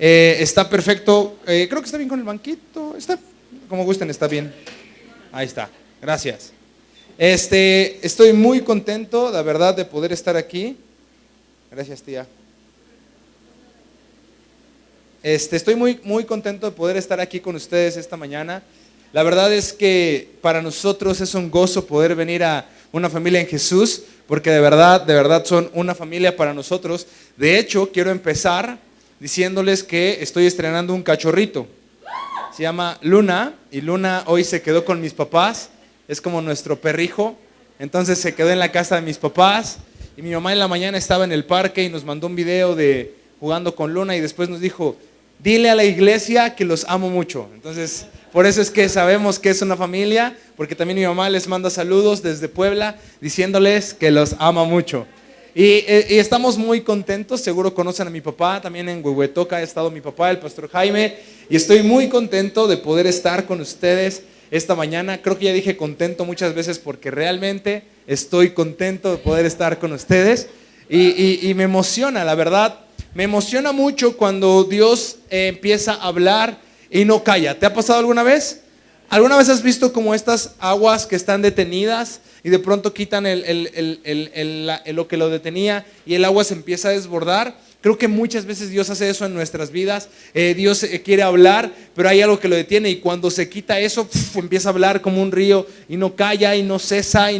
Está perfecto. Creo que está bien con el banquito. Está como gusten, está bien. Ahí está. Gracias. Estoy muy contento, la verdad, de poder estar aquí. Gracias, tía. Estoy muy contento de poder estar aquí con ustedes esta mañana. La verdad es que para nosotros es un gozo poder venir a una familia en Jesús, porque de verdad son una familia para nosotros. De hecho, quiero empezar diciéndoles que estoy estrenando un cachorrito. Se llama Luna, y Luna hoy se quedó con mis papás. Es como nuestro perrijo. Entonces se quedó en la casa de mis papás, y mi mamá en la mañana estaba en el parque y nos mandó un video de jugando con Luna, y después nos dijo: dile a la iglesia que los amo mucho. Entonces, por eso es que sabemos que es una familia, porque también mi mamá les manda saludos desde Puebla diciéndoles que los ama mucho. Y estamos muy contentos. Seguro conocen a mi papá, también en Huehuetoca ha estado mi papá, el pastor Jaime, y estoy muy contento de poder estar con ustedes esta mañana. Creo que ya dije contento muchas veces, porque realmente estoy contento de poder estar con ustedes, y me emociona, la verdad. Me emociona mucho cuando Dios empieza a hablar y no calla. ¿Te ha pasado alguna vez? ¿Alguna vez has visto como estas aguas que están detenidas y de pronto quitan lo que lo detenía y el agua se empieza a desbordar? Creo que muchas veces Dios hace eso en nuestras vidas. Dios quiere hablar, pero hay algo que lo detiene, y cuando se quita eso, empieza a hablar como un río y no calla y no cesa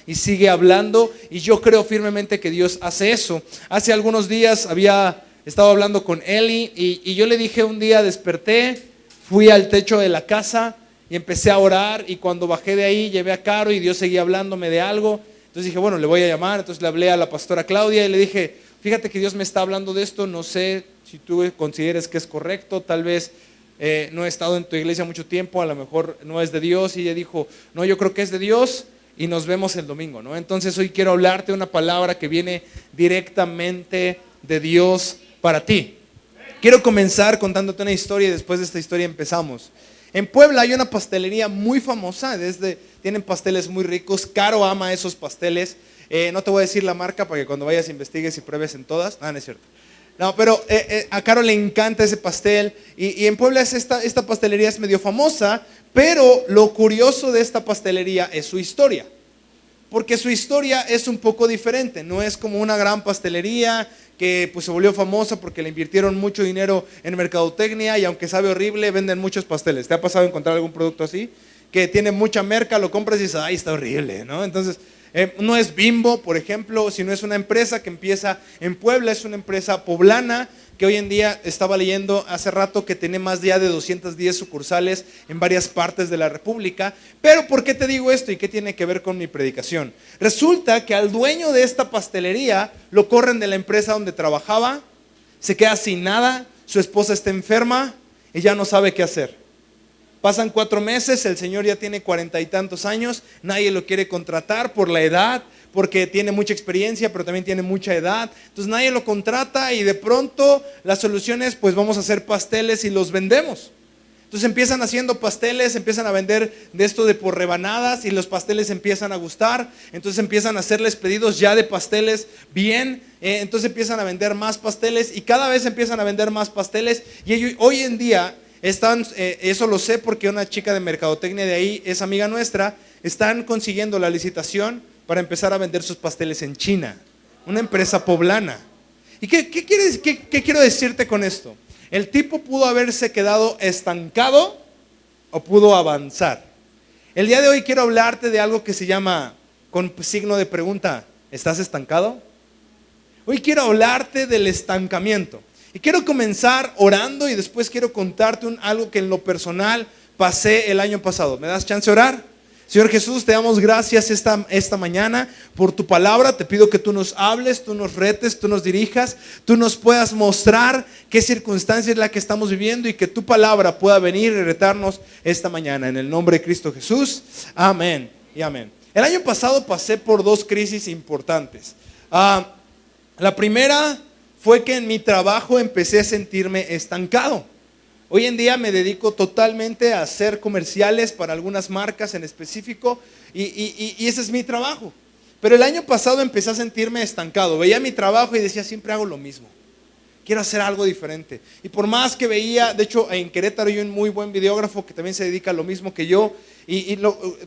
y sigue hablando. Y yo creo firmemente que Dios hace eso. Hace algunos días había estado hablando con Eli, y yo le dije un día, desperté, fui al techo de la casa y empecé a orar, y cuando bajé de ahí llevé a Caro y Dios seguía hablándome de algo. Entonces dije, bueno, le voy a llamar. Entonces le hablé a la pastora Claudia y le dije: fíjate que Dios me está hablando de esto, no sé si tú consideres que es correcto, tal vez no he estado en tu iglesia mucho tiempo, a lo mejor no es de Dios. Y ella dijo: no, yo creo que es de Dios, y nos vemos el domingo, ¿no? Entonces hoy quiero hablarte de una palabra que viene directamente de Dios para ti. Quiero comenzar contándote una historia, y después de esta historia empezamos. En Puebla hay una pastelería muy famosa, tienen pasteles muy ricos. Caro ama esos pasteles. No te voy a decir la marca para que cuando vayas investigues y pruebes en todas. No es cierto. No, pero a Caro le encanta ese pastel, y en Puebla esta pastelería es medio famosa, pero lo curioso de esta pastelería es su historia. Porque su historia es un poco diferente. No es como una gran pastelería que pues se volvió famosa porque le invirtieron mucho dinero en mercadotecnia, y aunque sabe horrible, venden muchos pasteles. ¿Te ha pasado encontrar algún producto así? Que tiene mucha merca, lo compras y dices: ay, está horrible, ¿no? Entonces, no es Bimbo, por ejemplo, sino es una empresa que empieza en Puebla. Es una empresa poblana que hoy en día, estaba leyendo hace rato, que tiene más de 210 sucursales en varias partes de la República. Pero ¿por qué te digo esto y qué tiene que ver con mi predicación? Resulta que al dueño de esta pastelería lo corren de la empresa donde trabajaba, se queda sin nada, su esposa está enferma y ya no sabe qué hacer. Pasan 4 meses, el señor ya tiene 40 y tantos años, nadie lo quiere contratar por la edad, porque tiene mucha experiencia, pero también tiene mucha edad. Entonces nadie lo contrata, y de pronto la solución es: pues vamos a hacer pasteles y los vendemos. Entonces empiezan haciendo pasteles, empiezan a vender de esto de por rebanadas, y los pasteles empiezan a gustar. Entonces empiezan a hacerles pedidos ya de pasteles bien. Entonces empiezan a vender más pasteles, y cada vez empiezan a vender más pasteles. Y ellos, hoy en día eso lo sé porque una chica de mercadotecnia de ahí es amiga nuestra. Están consiguiendo la licitación para empezar a vender sus pasteles en China, una empresa poblana. ¿Y qué quiero decirte con esto? El tipo pudo haberse quedado estancado o pudo avanzar. El día de hoy quiero hablarte de algo que se llama, con signo de pregunta: ¿estás estancado? Hoy quiero hablarte del estancamiento. Y quiero comenzar orando, y después quiero contarte algo que en lo personal pasé el año pasado. ¿Me das chance de orar? Señor Jesús, te damos gracias esta mañana por tu palabra. Te pido que tú nos hables, tú nos retes, tú nos dirijas, tú nos puedas mostrar qué circunstancia es la que estamos viviendo, y que tu palabra pueda venir y retarnos esta mañana. En el nombre de Cristo Jesús, amén y amén. El año pasado pasé por 2 crisis importantes. La primera fue que en mi trabajo empecé a sentirme estancado. Hoy en día me dedico totalmente a hacer comerciales para algunas marcas en específico, y ese es mi trabajo. Pero el año pasado empecé a sentirme estancado. Veía mi trabajo y decía: siempre hago lo mismo. quiero hacer algo diferente. Y por más que veía, de hecho en Querétaro hay un muy buen videógrafo que también se dedica a lo mismo que yo,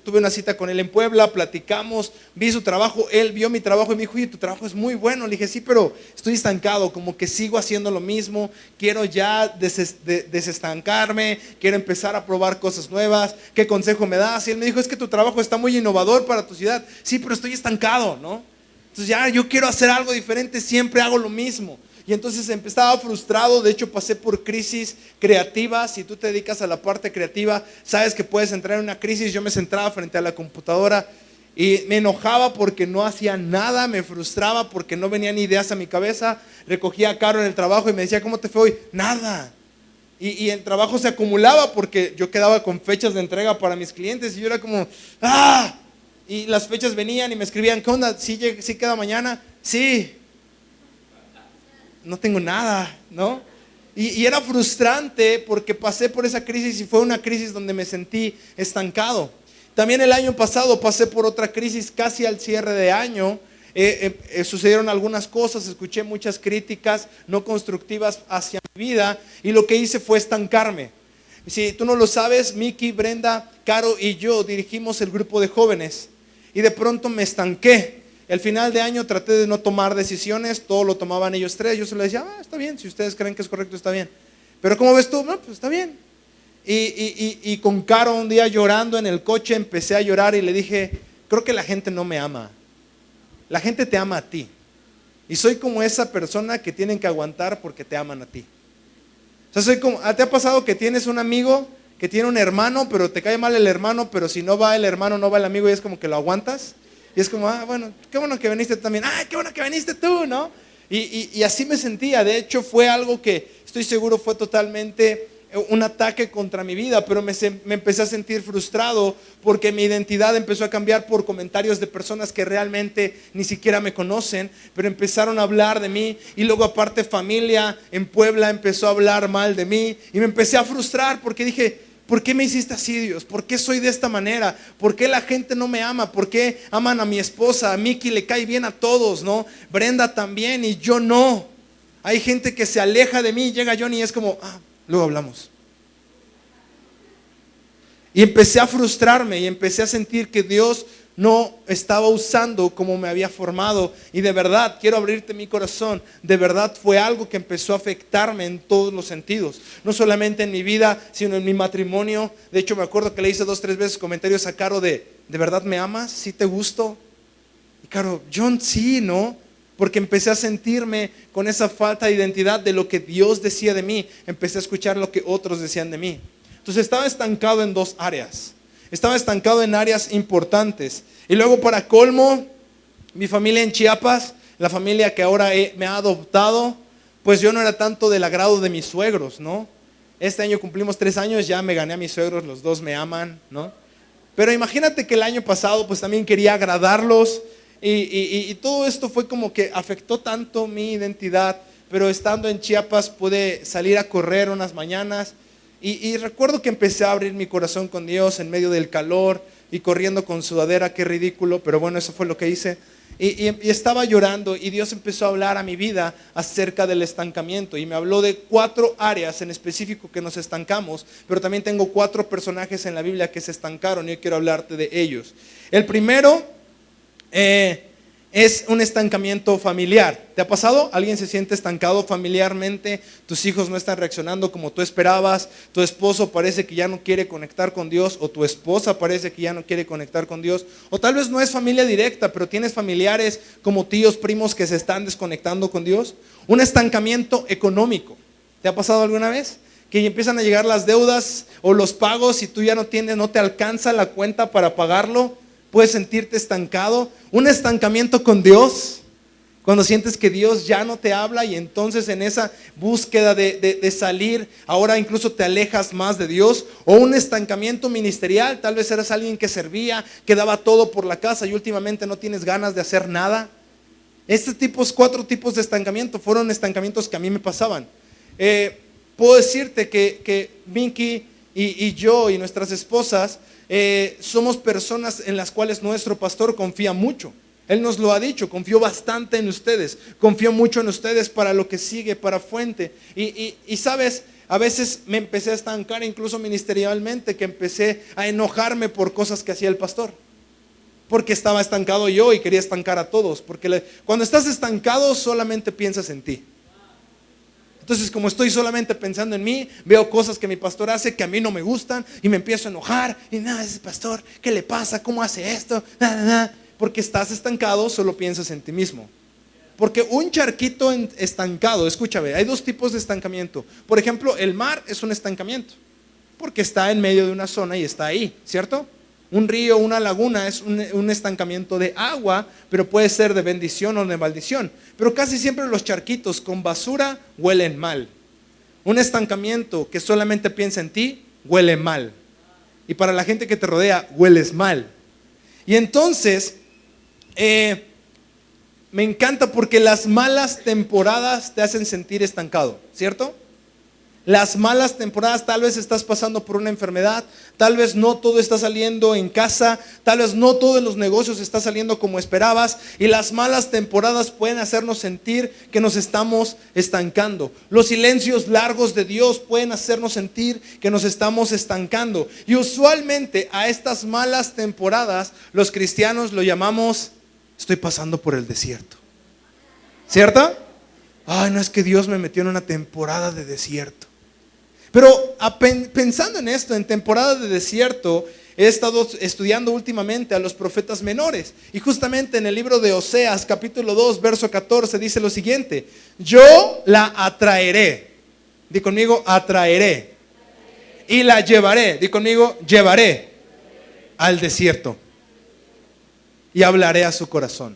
tuve una cita con él en Puebla, platicamos, vi su trabajo, él vio mi trabajo y me dijo, oye, tu trabajo es muy bueno. Le dije, sí, pero estoy estancado, como que sigo haciendo lo mismo, quiero ya desestancarme, quiero empezar a probar cosas nuevas, ¿qué consejo me das? Y él me dijo, es que tu trabajo está muy innovador para tu ciudad. Sí, pero estoy estancado, ¿no? Entonces ya yo quiero hacer algo diferente, siempre hago lo mismo. Y entonces estaba frustrado, de hecho pasé por crisis creativas. Si tú te dedicas a la parte creativa, sabes que puedes entrar en una crisis. Yo me sentaba frente a la computadora y me enojaba porque no hacía nada, me frustraba porque no venían ideas a mi cabeza. Recogía a Caro en el trabajo y me decía, ¿cómo te fue hoy? Nada. Y el trabajo se acumulaba porque yo quedaba con fechas de entrega para mis clientes y yo era como, ¡ah! Y las fechas venían y me escribían, ¿qué onda? ¿Sí queda mañana? Sí. No tengo nada, ¿no? Y era frustrante porque pasé por esa crisis y fue una crisis donde me sentí estancado. También el año pasado pasé por otra crisis casi al cierre de año. Sucedieron algunas cosas, escuché muchas críticas no constructivas hacia mi vida y lo que hice fue estancarme. Si tú no lo sabes, Miki, Brenda, Caro y yo dirigimos el grupo de jóvenes y de pronto me estanqué. Al final de año traté de no tomar decisiones, todo lo tomaban ellos tres. Yo se les decía, está bien, si ustedes creen que es correcto, está bien. Pero ¿cómo ves tú? No, pues está bien. Y con Caro un día llorando en el coche empecé a llorar y le dije, creo que la gente no me ama. La gente te ama a ti. Y soy como esa persona que tienen que aguantar porque te aman a ti. O sea, soy como, ¿te ha pasado que tienes un amigo que tiene un hermano, pero te cae mal el hermano, pero si no va el hermano, no va el amigo y es como que lo aguantas? Y es como, bueno, qué bueno que viniste tú también. Qué bueno que viniste tú, ¿no? Y así me sentía. De hecho, fue algo que estoy seguro fue totalmente un ataque contra mi vida, pero me empecé a sentir frustrado porque mi identidad empezó a cambiar por comentarios de personas que realmente ni siquiera me conocen, pero empezaron a hablar de mí. Y luego aparte familia en Puebla empezó a hablar mal de mí y me empecé a frustrar porque dije, ¿por qué me hiciste así, Dios? ¿Por qué soy de esta manera? ¿Por qué la gente no me ama? ¿Por qué aman a mi esposa? A Miki le cae bien a todos, ¿no? Brenda también y yo no. Hay gente que se aleja de mí, llega Johnny y es como, luego hablamos. Y empecé a frustrarme y empecé a sentir que Dios no estaba usando como me había formado. Y de verdad, quiero abrirte mi corazón, de verdad fue algo que empezó a afectarme en todos los sentidos. No solamente en mi vida, sino en mi matrimonio. De hecho, me acuerdo que le hice 2 o 3 veces comentarios a Caro ¿de verdad me amas? ¿Sí te gusto? Y Caro, John, sí, ¿no? Porque empecé a sentirme con esa falta de identidad de lo que Dios decía de mí. Empecé a escuchar lo que otros decían de mí. Entonces estaba estancado en 2 áreas. Estaba estancado en áreas importantes. Y luego para colmo, mi familia en Chiapas, la familia que ahora me ha adoptado, pues yo no era tanto del agrado de mis suegros, ¿no? Este año cumplimos 3 años, ya me gané a mis suegros, los 2 me aman, ¿no? Pero imagínate que el año pasado pues también quería agradarlos y todo esto fue como que afectó tanto mi identidad. Pero estando en Chiapas pude salir a correr unas mañanas. Y recuerdo que empecé a abrir mi corazón con Dios en medio del calor y corriendo con sudadera, qué ridículo, pero bueno, eso fue lo que hice. Y estaba llorando y Dios empezó a hablar a mi vida acerca del estancamiento y me habló de 4 áreas en específico que nos estancamos, pero también tengo 4 personajes en la Biblia que se estancaron y hoy quiero hablarte de ellos. El primero es un estancamiento familiar. ¿Te ha pasado? ¿Alguien se siente estancado familiarmente? Tus hijos no están reaccionando como tú esperabas, tu esposo parece que ya no quiere conectar con Dios, o tu esposa parece que ya no quiere conectar con Dios, o tal vez no es familia directa, pero tienes familiares como tíos, primos que se están desconectando con Dios. Un estancamiento económico. ¿Te ha pasado alguna vez? Que empiezan a llegar las deudas o los pagos y tú ya no te alcanza la cuenta para pagarlo. Puedes sentirte estancado. Un estancamiento con Dios, cuando sientes que Dios ya no te habla y entonces en esa búsqueda de salir, ahora incluso te alejas más de Dios. O un estancamiento ministerial, tal vez eras alguien que servía, que daba todo por la casa y últimamente no tienes ganas de hacer nada. 4 tipos de estancamiento fueron estancamientos que a mí me pasaban. Puedo decirte que Minky y yo y nuestras esposas somos personas en las cuales nuestro pastor confía mucho. Él nos lo ha dicho, confío bastante en ustedes, confío mucho en ustedes para lo que sigue, para Fuente. Y sabes, a veces me empecé a estancar incluso ministerialmente, que empecé a enojarme por cosas que hacía el pastor. Porque estaba estancado yo y quería estancar a todos. Porque cuando estás estancado solamente piensas en ti. Entonces, como estoy solamente pensando en mí, veo cosas que mi pastor hace que a mí no me gustan y me empiezo a enojar. Y nada, ese pastor, ¿qué le pasa? ¿Cómo hace esto? Porque estás estancado, solo piensas en ti mismo. Porque un charquito estancado, escúchame, hay dos tipos de estancamiento. Por ejemplo, el mar es un estancamiento, porque está en medio de una zona y está ahí, ¿cierto? Un río, una laguna es un estancamiento de agua, pero puede ser de bendición o de maldición. Pero casi siempre los charquitos con basura huelen mal. Un estancamiento que solamente piensa en ti, huele mal. Y para la gente que te rodea, hueles mal. Y entonces, me encanta porque las malas temporadas te hacen sentir estancado, ¿cierto? Las malas temporadas, tal vez estás pasando por una enfermedad, tal vez no todo está saliendo en casa, tal vez no todo en los negocios está saliendo como esperabas, y las malas temporadas pueden hacernos sentir que nos estamos estancando. Los silencios largos de Dios pueden hacernos sentir que nos estamos estancando. Y usualmente a estas malas temporadas los cristianos lo llamamos: estoy pasando por el desierto. ¿Cierto? Ay, no, es que Dios me metió en una temporada de desierto. Pero pensando en esto, en temporada de desierto, he estado estudiando últimamente a los profetas menores. Y justamente en el libro de Oseas, capítulo 2, verso 14, dice lo siguiente: yo la atraeré. Di conmigo, atraeré. Y la llevaré. Di conmigo, llevaré al desierto. Y hablaré a su corazón.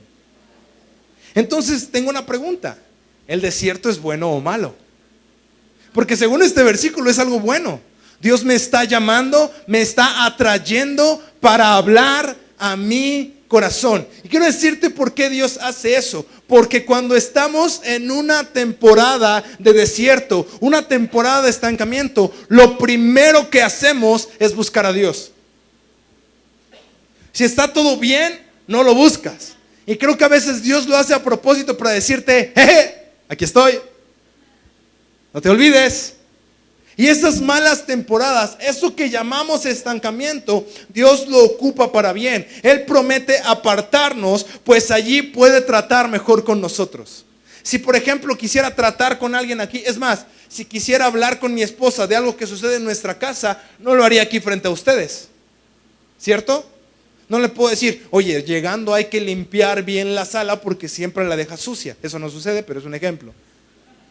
Entonces tengo una pregunta: ¿el desierto es bueno o malo? Porque según este versículo es algo bueno. Dios me está llamando, me está atrayendo para hablar a mi corazón. Y quiero decirte por qué Dios hace eso. Porque cuando estamos en una temporada de desierto, una temporada de estancamiento, lo primero que hacemos es buscar a Dios. Si está todo bien, no lo buscas. Y creo que a veces Dios lo hace a propósito para decirte: jeje, aquí estoy, no te olvides. Y esas malas temporadas, eso que llamamos estancamiento, Dios lo ocupa para bien. Él promete apartarnos, pues allí puede tratar mejor con nosotros. Si por ejemplo quisiera tratar con alguien aquí, es más, si quisiera hablar con mi esposa de algo que sucede en nuestra casa, no lo haría aquí frente a ustedes, ¿cierto? No le puedo decir: oye, llegando hay que limpiar bien la sala porque siempre la deja sucia. Eso no sucede, pero es un ejemplo,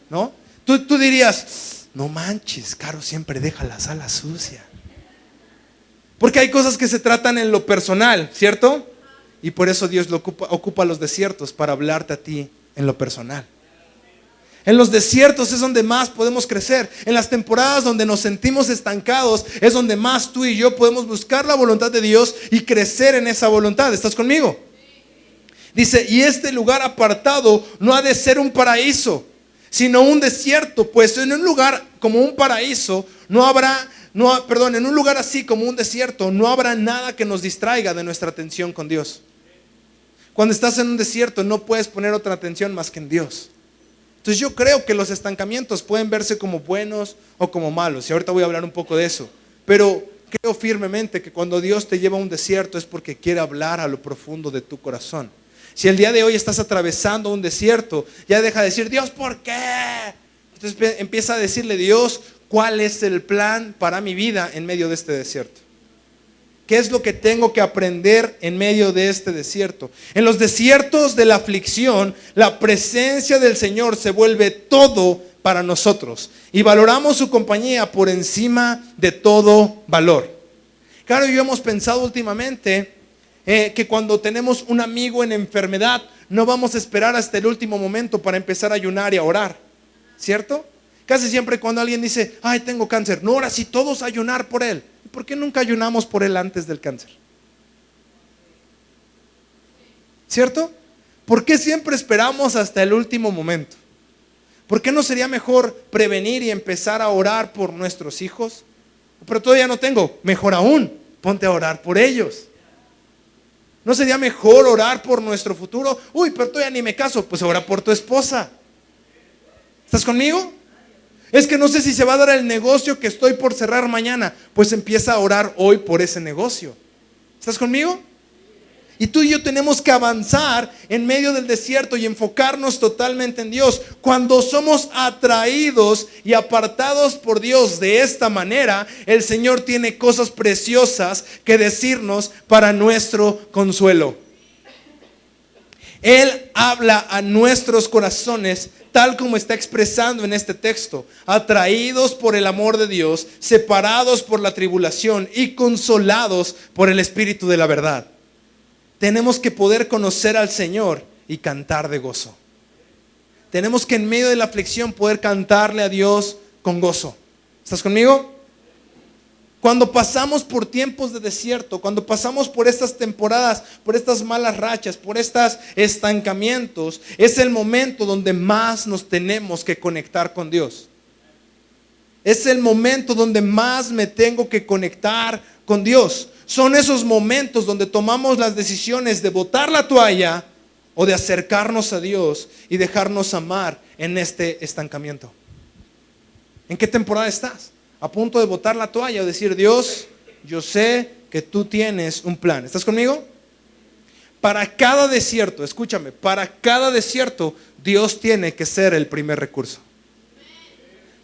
¿no? Tú dirías: no manches, Caro siempre deja la sala sucia. Porque hay cosas que se tratan en lo personal, ¿cierto? Y por eso Dios ocupa los desiertos para hablarte a ti en lo personal. En los desiertos es donde más podemos crecer. En las temporadas donde nos sentimos estancados es donde más tú y yo podemos buscar la voluntad de Dios y crecer en esa voluntad. ¿Estás conmigo? Dice: y este lugar apartado no ha de ser un paraíso, sino un desierto, pues en un lugar como un paraíso en un lugar así como un desierto no habrá nada que nos distraiga de nuestra atención con Dios. Cuando estás en un desierto no puedes poner otra atención más que en Dios. Entonces yo creo que los estancamientos pueden verse como buenos o como malos, y ahorita voy a hablar un poco de eso. Pero creo firmemente que cuando Dios te lleva a un desierto es porque quiere hablar a lo profundo de tu corazón. Si el día de hoy estás atravesando un desierto, ya deja de decir: Dios, ¿por qué? Entonces empieza a decirle: Dios, ¿cuál es el plan para mi vida en medio de este desierto? ¿Qué es lo que tengo que aprender en medio de este desierto? En los desiertos de la aflicción, la presencia del Señor se vuelve todo para nosotros y valoramos su compañía por encima de todo valor. Claro, yo hemos pensado últimamente que cuando tenemos un amigo en enfermedad, no vamos a esperar hasta el último momento para empezar a ayunar y a orar, ¿cierto? Casi siempre cuando alguien dice: ay, tengo cáncer, no, ahora sí todos a ayunar por él. ¿Por qué nunca ayunamos por él antes del cáncer? ¿Cierto? ¿Por qué siempre esperamos hasta el último momento? ¿Por qué no sería mejor prevenir y empezar a orar por nuestros hijos? Pero todavía no tengo, mejor aún, ponte a orar por ellos. ¿No sería mejor orar por nuestro futuro? Uy, pero todavía ni me caso. Pues ora por tu esposa. ¿Estás conmigo? Es que no sé si se va a dar el negocio que estoy por cerrar mañana. Pues empieza a orar hoy por ese negocio. ¿Estás conmigo? Y tú y yo tenemos que avanzar en medio del desierto y enfocarnos totalmente en Dios. Cuando somos atraídos y apartados por Dios de esta manera, el Señor tiene cosas preciosas que decirnos para nuestro consuelo. Él habla a nuestros corazones tal como está expresando en este texto, atraídos por el amor de Dios, separados por la tribulación y consolados por el Espíritu de la verdad. Tenemos que poder conocer al Señor y cantar de gozo. Tenemos que en medio de la aflicción poder cantarle a Dios con gozo. ¿Estás conmigo? Cuando pasamos por tiempos de desierto, cuando pasamos por estas temporadas, por estas malas rachas, por estos estancamientos, es el momento donde más nos tenemos que conectar con Dios. Es el momento donde más me tengo que conectar con Dios. Son esos momentos donde tomamos las decisiones de botar la toalla o de acercarnos a Dios y dejarnos amar en este estancamiento. ¿En qué temporada estás? ¿A punto de botar la toalla o decir, Dios, yo sé que tú tienes un plan? ¿Estás conmigo? Para cada desierto, escúchame, para cada desierto Dios tiene que ser el primer recurso.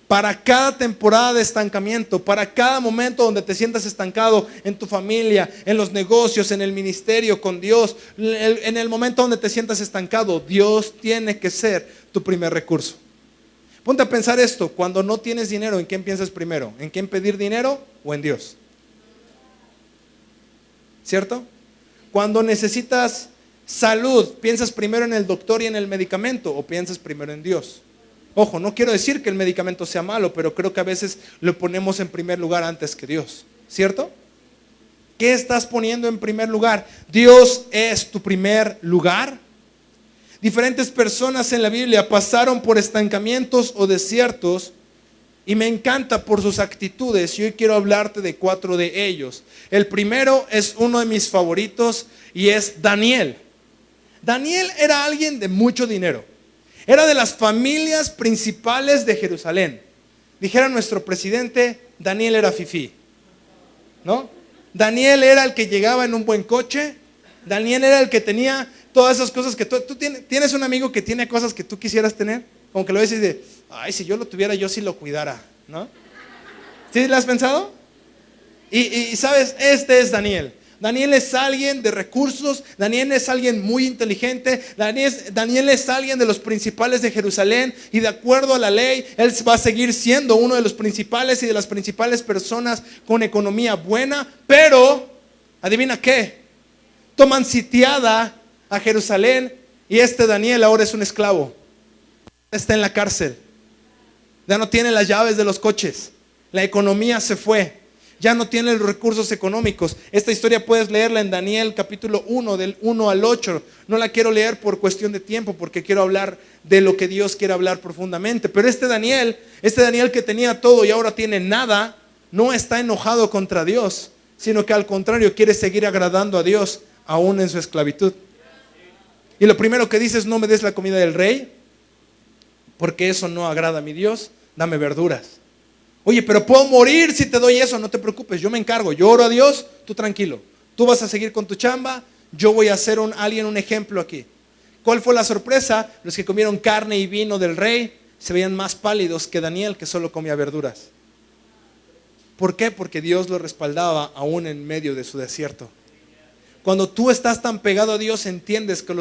Para cada temporada de estancamiento, para cada momento donde te sientas estancado en tu familia, en los negocios, en el ministerio, con Dios, en el momento donde te sientas estancado, Dios tiene que ser tu primer recurso. Ponte a pensar esto, cuando no tienes dinero, ¿en quién piensas primero? ¿En quién pedir dinero o en Dios? ¿Cierto? Cuando necesitas salud, ¿piensas primero en el doctor y en el medicamento o piensas primero en Dios? Ojo, no quiero decir que el medicamento sea malo, pero creo que a veces lo ponemos en primer lugar antes que Dios, ¿cierto? ¿Qué estás poniendo en primer lugar? ¿Dios es tu primer lugar? Diferentes personas en la Biblia pasaron por estancamientos o desiertos y me encanta por sus actitudes y hoy quiero hablarte de 4 de ellos. El primero es uno de mis favoritos y es Daniel. Daniel era alguien de mucho dinero. Era de las familias principales de Jerusalén. Dijera nuestro presidente, Daniel era fifí, ¿no? Daniel era el que llegaba en un buen coche. Daniel era el que tenía todas esas cosas que tú tienes un amigo que tiene cosas que tú quisieras tener. Como que lo ves y dices, ay, si yo lo tuviera, yo sí lo cuidara, ¿no? ¿Sí lo has pensado? Y sabes, este es Daniel. Daniel es alguien de recursos, Daniel es alguien muy inteligente, Daniel es alguien de los principales de Jerusalén y de acuerdo a la ley, él va a seguir siendo uno de los principales y de las principales personas con economía buena, pero, adivina qué, toman sitiada a Jerusalén y este Daniel ahora es un esclavo, está en la cárcel, ya no tiene las llaves de los coches, la economía se fue. Ya no tiene los recursos económicos. Esta historia puedes leerla en Daniel capítulo 1, del 1 al 8. No la quiero leer por cuestión de tiempo, porque quiero hablar de lo que Dios quiere hablar profundamente. Pero este Daniel que tenía todo y ahora tiene nada, no está enojado contra Dios, sino que al contrario quiere seguir agradando a Dios, aún en su esclavitud. Y lo primero que dice es, no me des la comida del rey, porque eso no agrada a mi Dios, dame verduras. Oye, pero puedo morir si te doy eso, no te preocupes, yo me encargo, yo oro a Dios, tú tranquilo. Tú vas a seguir con tu chamba, yo voy a ser un ejemplo aquí. ¿Cuál fue la sorpresa? Los que comieron carne y vino del rey se veían más pálidos que Daniel, que solo comía verduras. ¿Por qué? Porque Dios lo respaldaba aún en medio de su desierto. Cuando tú estás tan pegado a Dios, entiendes que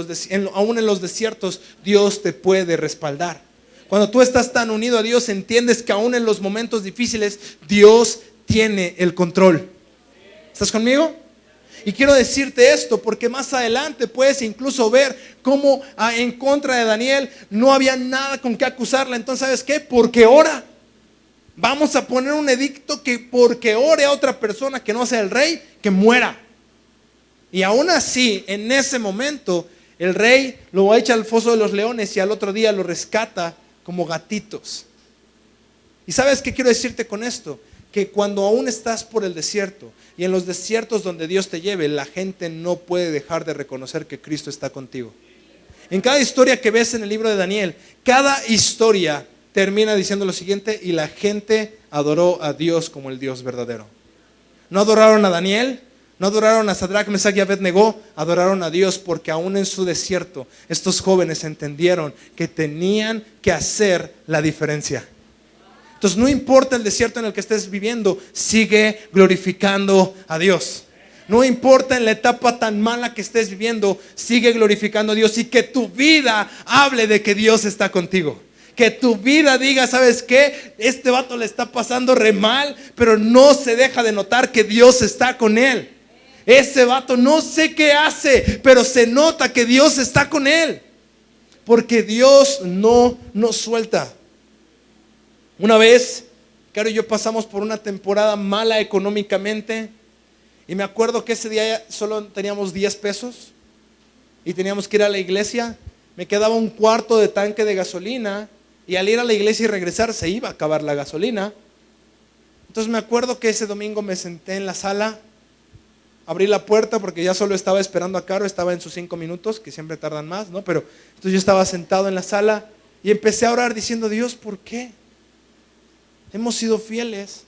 aún en los desiertos Dios te puede respaldar. Cuando tú estás tan unido a Dios, entiendes que aún en los momentos difíciles, Dios tiene el control. ¿Estás conmigo? Y quiero decirte esto porque más adelante puedes incluso ver cómo en contra de Daniel no había nada con qué acusarla. Entonces, ¿sabes qué? Porque ora. Vamos a poner un edicto que porque ore a otra persona que no sea el rey, que muera. Y aún así, en ese momento, el rey lo echa al foso de los leones y al otro día lo rescata como gatitos. ¿Y sabes qué quiero decirte con esto? que cuando aún estás por el desierto y en los desiertos donde Dios te lleve, la gente no puede dejar de reconocer que Cristo está contigo. En cada historia que ves en el libro de Daniel, cada historia termina diciendo lo siguiente: y la gente adoró a Dios como el Dios verdadero. No adoraron a Daniel, no adoraron a Sadrach, Mesach y Abednego, adoraron a Dios, porque aún en su desierto estos jóvenes entendieron que tenían que hacer la diferencia. Entonces no importa el desierto en el que estés viviendo, sigue glorificando a Dios. No importa en la etapa tan mala que estés viviendo, sigue glorificando a Dios y que tu vida hable de que Dios está contigo. Que tu vida diga, ¿sabes qué? Este vato le está pasando re mal, pero no se deja de notar que Dios está con él. Ese vato no sé qué hace, pero se nota que Dios está con él. Porque Dios no nos suelta. Una vez, Caro y yo pasamos por una temporada mala económicamente. Y me acuerdo que ese día solo teníamos 10 pesos y teníamos que ir a la iglesia. Me quedaba un cuarto de tanque de gasolina y al ir a la iglesia y regresar se iba a acabar la gasolina. Entonces me acuerdo que ese domingo me senté en la sala, abrí la puerta porque ya solo estaba esperando a Caro, estaba en sus 5 minutos, que siempre tardan más, ¿no? Pero entonces yo estaba sentado en la sala y empecé a orar diciendo: Dios, ¿por qué? Hemos sido fieles,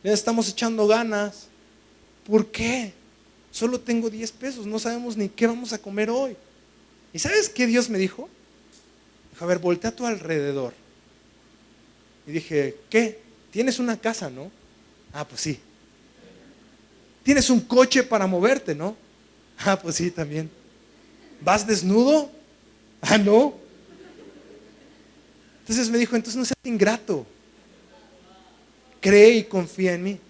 le estamos echando ganas. ¿Por qué? Solo tengo 10 pesos, no sabemos ni qué vamos a comer hoy. ¿Y sabes qué Dios me dijo? Dijo: a ver, voltea a tu alrededor. Y dije: ¿qué? Tienes una casa, ¿no? Ah, pues sí. Tienes un coche para moverte, ¿no? Ah, pues sí, también. ¿Vas desnudo? Ah, no. Entonces me dijo: entonces no seas ingrato. Cree y confía en mí.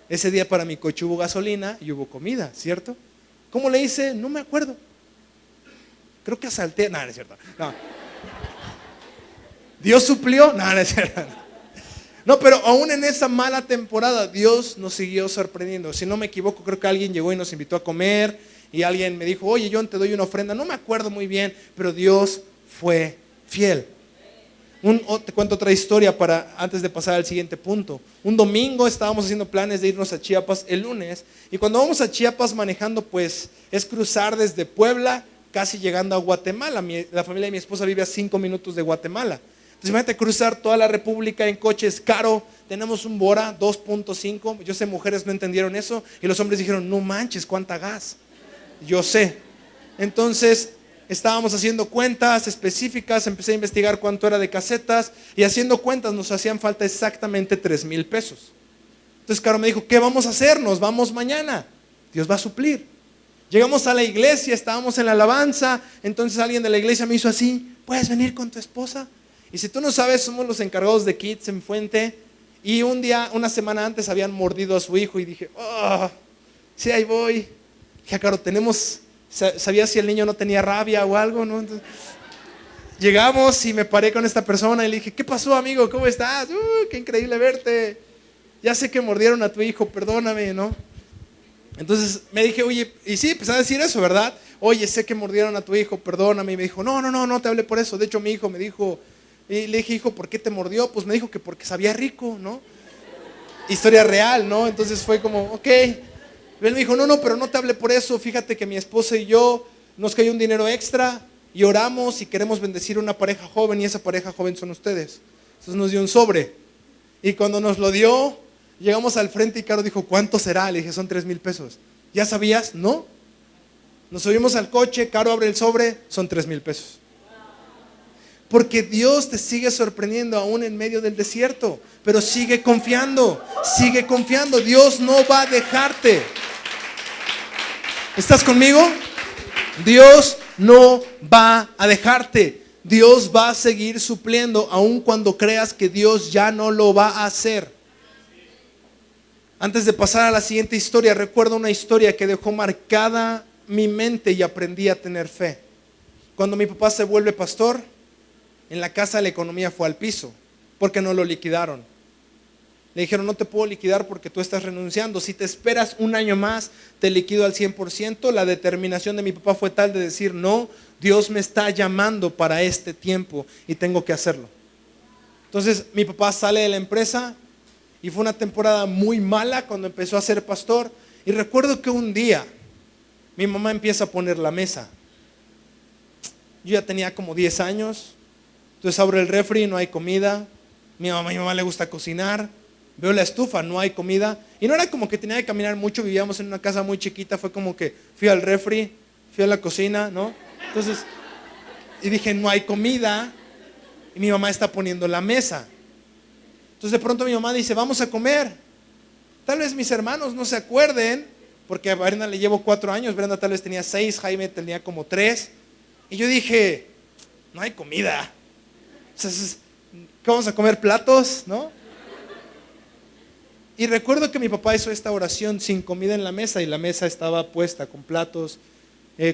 Ese día para mi coche hubo gasolina y hubo comida, ¿cierto? ¿Cómo le hice? No me acuerdo. Creo que asalté. No, no es cierto. No. ¿Dios suplió? No, no es cierto. No, pero aún en esa mala temporada Dios nos siguió sorprendiendo. Si no me equivoco, creo que alguien llegó y nos invitó a comer y alguien me dijo: oye, John, te doy una ofrenda. No me acuerdo muy bien, pero Dios fue fiel. Te cuento otra historia antes de pasar al siguiente punto. Un domingo estábamos haciendo planes de irnos a Chiapas el lunes. Y cuando vamos a Chiapas manejando, pues es cruzar desde Puebla, casi llegando a Guatemala. La familia de mi esposa vive a 5 minutos de Guatemala. Entonces imagínate cruzar toda la República en coche, es caro. Tenemos un Bora 2.5. Yo sé, mujeres no entendieron eso. Y los hombres dijeron: no manches, ¿cuánta gas? Yo sé. Entonces estábamos haciendo cuentas específicas, empecé a investigar cuánto era de casetas y haciendo cuentas nos hacían falta exactamente 3,000 pesos. Entonces Caro me dijo: ¿qué vamos a hacer? Nos vamos mañana, Dios va a suplir. Llegamos a la iglesia, estábamos en la alabanza, entonces alguien de la iglesia me hizo así: ¿puedes venir con tu esposa? Y si tú no sabes, somos los encargados de Kids en Fuente y una semana antes habían mordido a su hijo y dije: oh, sí, ahí voy. Dije: Caro, sabía si el niño no tenía rabia o algo, ¿no? Entonces, llegamos y me paré con esta persona y le dije: ¿qué pasó, amigo? ¿Cómo estás? Qué increíble verte. Ya sé que mordieron a tu hijo, perdóname, ¿no? Entonces me dije: oye, y sí, empecé a decir eso, ¿verdad? Oye, sé que mordieron a tu hijo, perdóname. Y me dijo: no te hablé por eso. De hecho, mi hijo me dijo, y le dije: hijo, ¿por qué te mordió? Pues me dijo que porque sabía rico, ¿no? Historia real, ¿no? Entonces fue como, ok. Él me dijo: no, pero no te hablé por eso. Fíjate que mi esposa y yo nos cayó un dinero extra y oramos y queremos bendecir a una pareja joven y esa pareja joven son ustedes. Entonces nos dio un sobre y cuando nos lo dio, llegamos al frente y Caro dijo: ¿cuánto será? Le dije: son 3,000 pesos. ¿Ya sabías? No. Nos subimos al coche, Caro abre el sobre, son 3,000 pesos. Porque Dios te sigue sorprendiendo aún en medio del desierto. Pero sigue confiando, Dios no va a dejarte. ¿Estás conmigo? Dios no va a dejarte. Dios va a seguir supliendo aun cuando creas que Dios ya no lo va a hacer. Antes de pasar a la siguiente historia, recuerdo una historia que dejó marcada mi mente y aprendí a tener fe. Cuando mi papá se vuelve pastor, en la casa la economía fue al piso porque no lo liquidaron. Le dijeron: no te puedo liquidar porque tú estás renunciando. Si te esperas un año más, te liquido al 100%. La determinación de mi papá fue tal de decir: no, Dios me está llamando para este tiempo y tengo que hacerlo. Entonces mi papá sale de la empresa Y fue una temporada muy mala cuando empezó a ser pastor. Y recuerdo que un día mi mamá empieza a poner la mesa. Yo ya tenía como 10 años. Entonces abro el refri, no hay comida. A mi mamá le gusta cocinar. Veo la estufa, no hay comida. Y no era como que tenía que caminar mucho, vivíamos en una casa muy chiquita. Fue como que fui al refri, fui a la cocina, ¿no? Entonces, y dije, no hay comida. Y mi mamá está poniendo la mesa. Entonces de pronto mi mamá dice, vamos a comer. Tal vez mis hermanos no se acuerden, porque a Brenda le llevo 4 años, Brenda tal vez tenía 6, Jaime tenía como 3. Y yo dije, no hay comida. Entonces, ¿qué vamos a comer? ¿Platos? ¿No? Y recuerdo que mi papá hizo esta oración sin comida en la mesa, y la mesa estaba puesta con platos,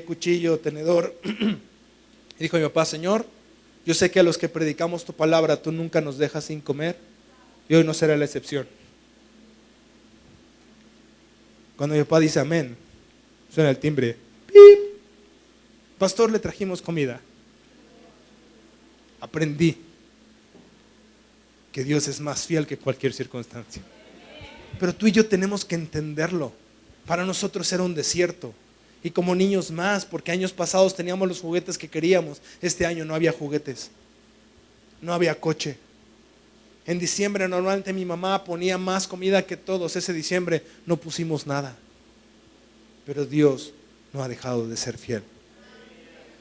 cuchillo, tenedor. Y dijo mi papá, Señor, yo sé que a los que predicamos tu palabra tú nunca nos dejas sin comer, y hoy no será la excepción. Cuando mi papá dice amén, suena el timbre. ¡Pip! Pastor, le trajimos comida. Aprendí que Dios es más fiel que cualquier circunstancia. Pero tú y yo tenemos que entenderlo. Para nosotros era un desierto. Y como niños más, porque años pasados teníamos los juguetes que queríamos. Este año no había juguetes. No había coche. En diciembre normalmente mi mamá ponía más comida que todos. Ese diciembre no pusimos nada. Pero Dios no ha dejado de ser fiel.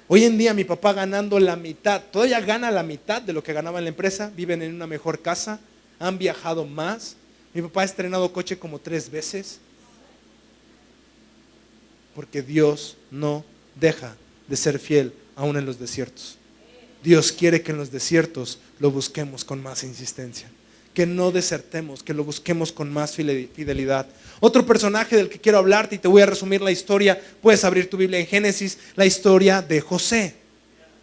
Hoy en día mi papá ganando la mitad, todavía gana la mitad de lo que ganaba en la empresa. Viven en una mejor casa, han viajado más. Mi papá ha estrenado coche como 3 veces. Porque Dios no deja de ser fiel aún en los desiertos. Dios quiere que en los desiertos lo busquemos con más insistencia. Que no desertemos, que lo busquemos con más fidelidad. Otro personaje del que quiero hablarte, y te voy a resumir la historia. Puedes abrir tu Biblia en Génesis, la historia de José.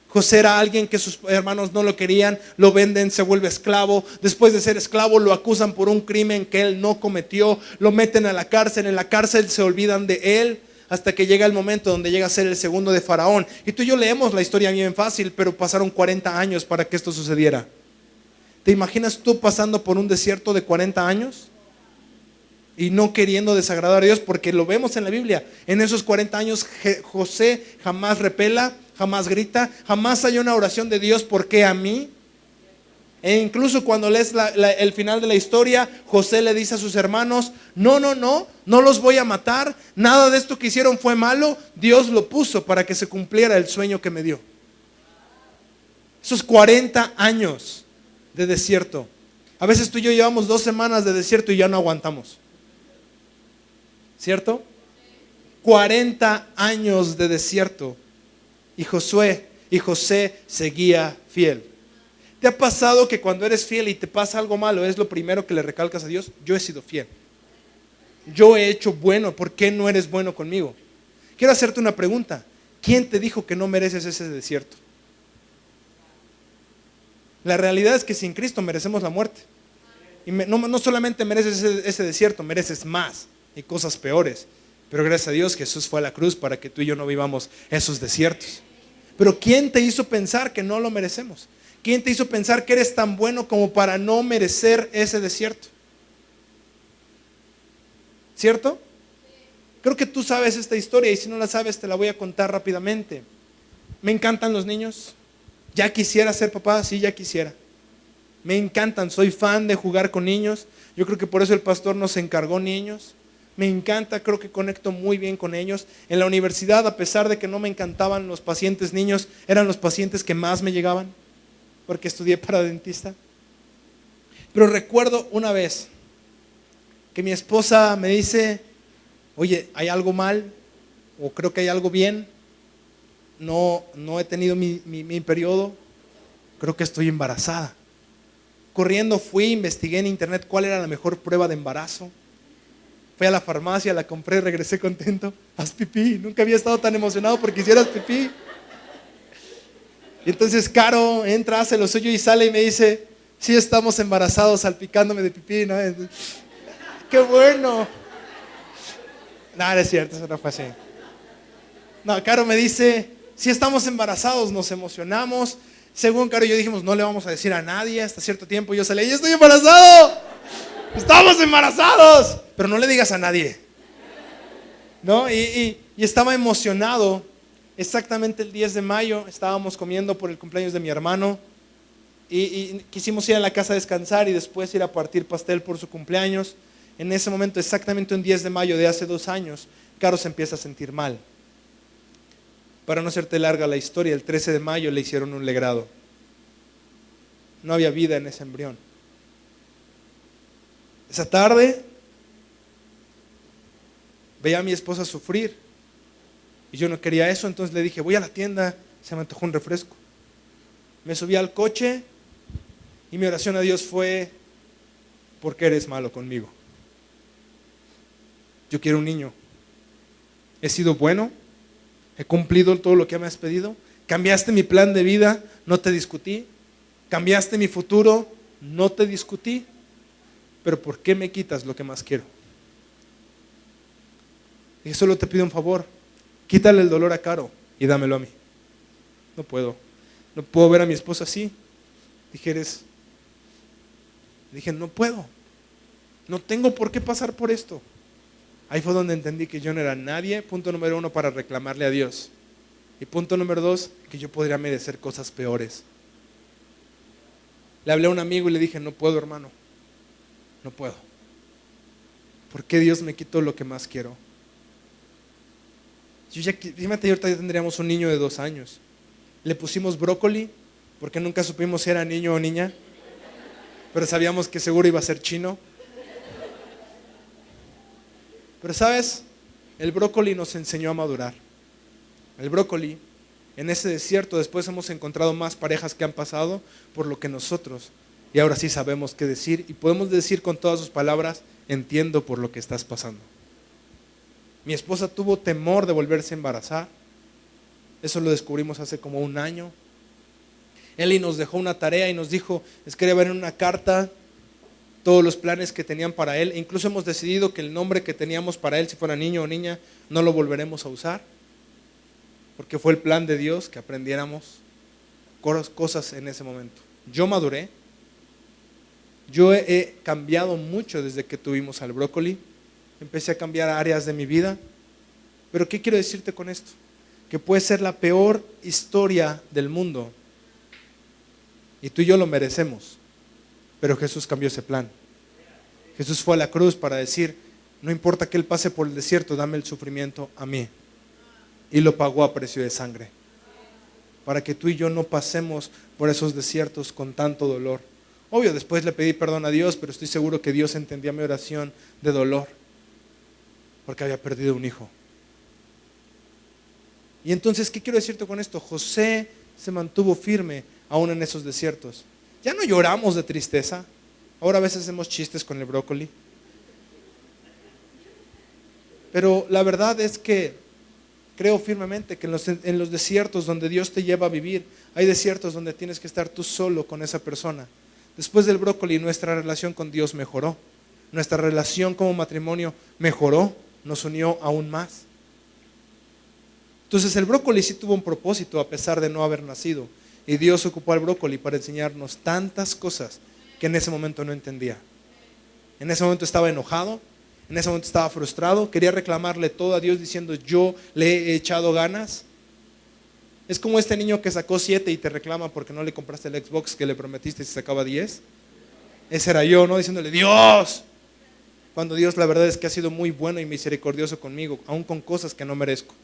José era alguien que sus hermanos no lo querían, lo venden, se vuelve esclavo. Después de ser esclavo lo acusan por un crimen que él no cometió. Lo meten a la cárcel, en la cárcel se olvidan de él. Hasta que llega el momento donde llega a ser el segundo de Faraón. Y tú y yo leemos la historia bien fácil, pero pasaron 40 años para que esto sucediera. ¿Te imaginas tú pasando por un desierto de 40 años? Y no queriendo desagradar a Dios, porque lo vemos en la Biblia. En esos 40 años José jamás repela, jamás grita, jamás hay una oración de Dios, ¿por qué a mí? E incluso cuando lees el final de la historia, José le dice a sus hermanos, no los voy a matar, nada de esto que hicieron fue malo, Dios lo puso para que se cumpliera el sueño que me dio. Esos 40 años de desierto. A veces tú y yo llevamos 2 semanas de desierto y ya no aguantamos. ¿Cierto? 40 años de desierto. Y José seguía fiel. ¿Te ha pasado que cuando eres fiel y te pasa algo malo, es lo primero que le recalcas a Dios? Yo he sido fiel. Yo he hecho bueno, ¿por qué no eres bueno conmigo? Quiero hacerte una pregunta. ¿Quién te dijo que no mereces ese desierto? La realidad es que sin Cristo merecemos la muerte. Y no solamente mereces ese desierto, mereces más y cosas peores. Pero gracias a Dios Jesús fue a la cruz para que tú y yo no vivamos esos desiertos. Pero ¿quién te hizo pensar que no lo merecemos? ¿Quién te hizo pensar que eres tan bueno como para no merecer ese desierto? ¿Cierto? Creo que tú sabes esta historia, y si no la sabes te la voy a contar rápidamente. Me encantan los niños. Ya quisiera ser papá, sí, ya quisiera. Me encantan, soy fan de jugar con niños. Yo creo que por eso el pastor nos encargó niños. Me encanta, creo que conecto muy bien con ellos. En la universidad, a pesar de que no me encantaban los pacientes niños, eran los pacientes que más me llegaban, porque estudié para dentista. Pero recuerdo una vez que mi esposa me dice, oye, ¿hay algo mal? O creo que hay algo bien. No he tenido mi periodo. Creo que estoy embarazada. Corriendo fui, investigué en internet cuál era la mejor prueba de embarazo. Fui a la farmacia, la compré, regresé contento. Haz pipí. Nunca había estado tan emocionado porque hicieras pipí. Y entonces Caro entra, hace lo suyo y sale y me dice, sí, estamos embarazados, salpicándome de pipí, ¿no? ¡Qué bueno! No es cierto, eso no fue así. No, Caro me dice, sí, estamos embarazados, nos emocionamos. Según Caro y yo dijimos, no le vamos a decir a nadie hasta cierto tiempo. Yo salí, ¡yo estoy embarazado! Estamos embarazados, pero no le digas a nadie, ¿no? Y estaba emocionado. Exactamente el 10 de mayo estábamos comiendo por el cumpleaños de mi hermano y quisimos ir a la casa a descansar y después ir a partir pastel por su cumpleaños. En ese momento, exactamente un 10 de mayo de hace 2 años, Caro se empieza a sentir mal. Para no hacerte larga la historia, el 13 de mayo le hicieron un legrado. No había vida en ese embrión. Esa tarde veía a mi esposa sufrir y yo no quería eso, entonces le dije, voy a la tienda, se me antojó un refresco. Me subí al coche y mi oración a Dios fue, ¿por qué eres malo conmigo? Yo quiero un niño. He sido bueno, he cumplido todo lo que me has pedido, cambiaste mi plan de vida, no te discutí, cambiaste mi futuro, no te discutí, pero ¿por qué me quitas lo que más quiero? Y solo te pido un favor, quítale el dolor a Caro y dámelo a mí. No puedo ver a mi esposa así. Dije, no puedo, no tengo por qué pasar por esto. Ahí fue donde entendí que yo no era nadie, punto número 1, para reclamarle a Dios. Y punto número 2, que yo podría merecer cosas peores. Le hablé a un amigo y le dije, no puedo, hermano, no puedo. ¿Por qué Dios me quitó lo que más quiero? Fíjate, ahorita ya tendríamos un niño de 2 años. Le pusimos brócoli, porque nunca supimos si era niño o niña, pero sabíamos que seguro iba a ser chino. Pero sabes, el brócoli nos enseñó a madurar. El brócoli, en ese desierto, después hemos encontrado más parejas que han pasado por lo que nosotros. Y ahora sí sabemos qué decir y podemos decir con todas sus palabras, entiendo por lo que estás pasando. Mi esposa tuvo temor de volverse a embarazar. Eso lo descubrimos hace como 1 año. Eli nos dejó una tarea y nos dijo, escriban en una carta todos los planes que tenían para él. Incluso hemos decidido que el nombre que teníamos para él, si fuera niño o niña, no lo volveremos a usar. Porque fue el plan de Dios que aprendiéramos cosas en ese momento. Yo maduré. Yo he cambiado mucho desde que tuvimos al brócoli. Empecé a cambiar áreas de mi vida. Pero ¿qué quiero decirte con esto? Que puede ser la peor historia del mundo. Y tú y yo lo merecemos. Pero Jesús cambió ese plan. Jesús fue a la cruz para decir, no importa que Él pase por el desierto, dame el sufrimiento a mí. Y lo pagó a precio de sangre. Para que tú y yo no pasemos por esos desiertos con tanto dolor. Obvio, después le pedí perdón a Dios, pero estoy seguro que Dios entendía mi oración de dolor. Porque había perdido un hijo. Y entonces, ¿qué quiero decirte con esto? José se mantuvo firme aún en esos desiertos. Ya no lloramos de tristeza. Ahora a veces hacemos chistes con el brócoli. Pero la verdad es que creo firmemente que en los desiertos donde Dios te lleva a vivir, hay desiertos donde tienes que estar tú solo con esa persona. Después del brócoli, nuestra relación con Dios mejoró. Nuestra relación como matrimonio mejoró, nos unió aún más. Entonces el brócoli sí tuvo un propósito a pesar de no haber nacido. Y Dios ocupó al brócoli para enseñarnos tantas cosas que en ese momento no entendía. En ese momento estaba enojado, en ese momento estaba frustrado, quería reclamarle todo a Dios diciendo, yo le he echado ganas. Es como este niño que sacó 7 y te reclama porque no le compraste el Xbox que le prometiste si sacaba 10. Ese era yo, ¿no? Diciéndole, Dios. Cuando Dios la verdad es que ha sido muy bueno y misericordioso conmigo, aún con cosas que no merezco.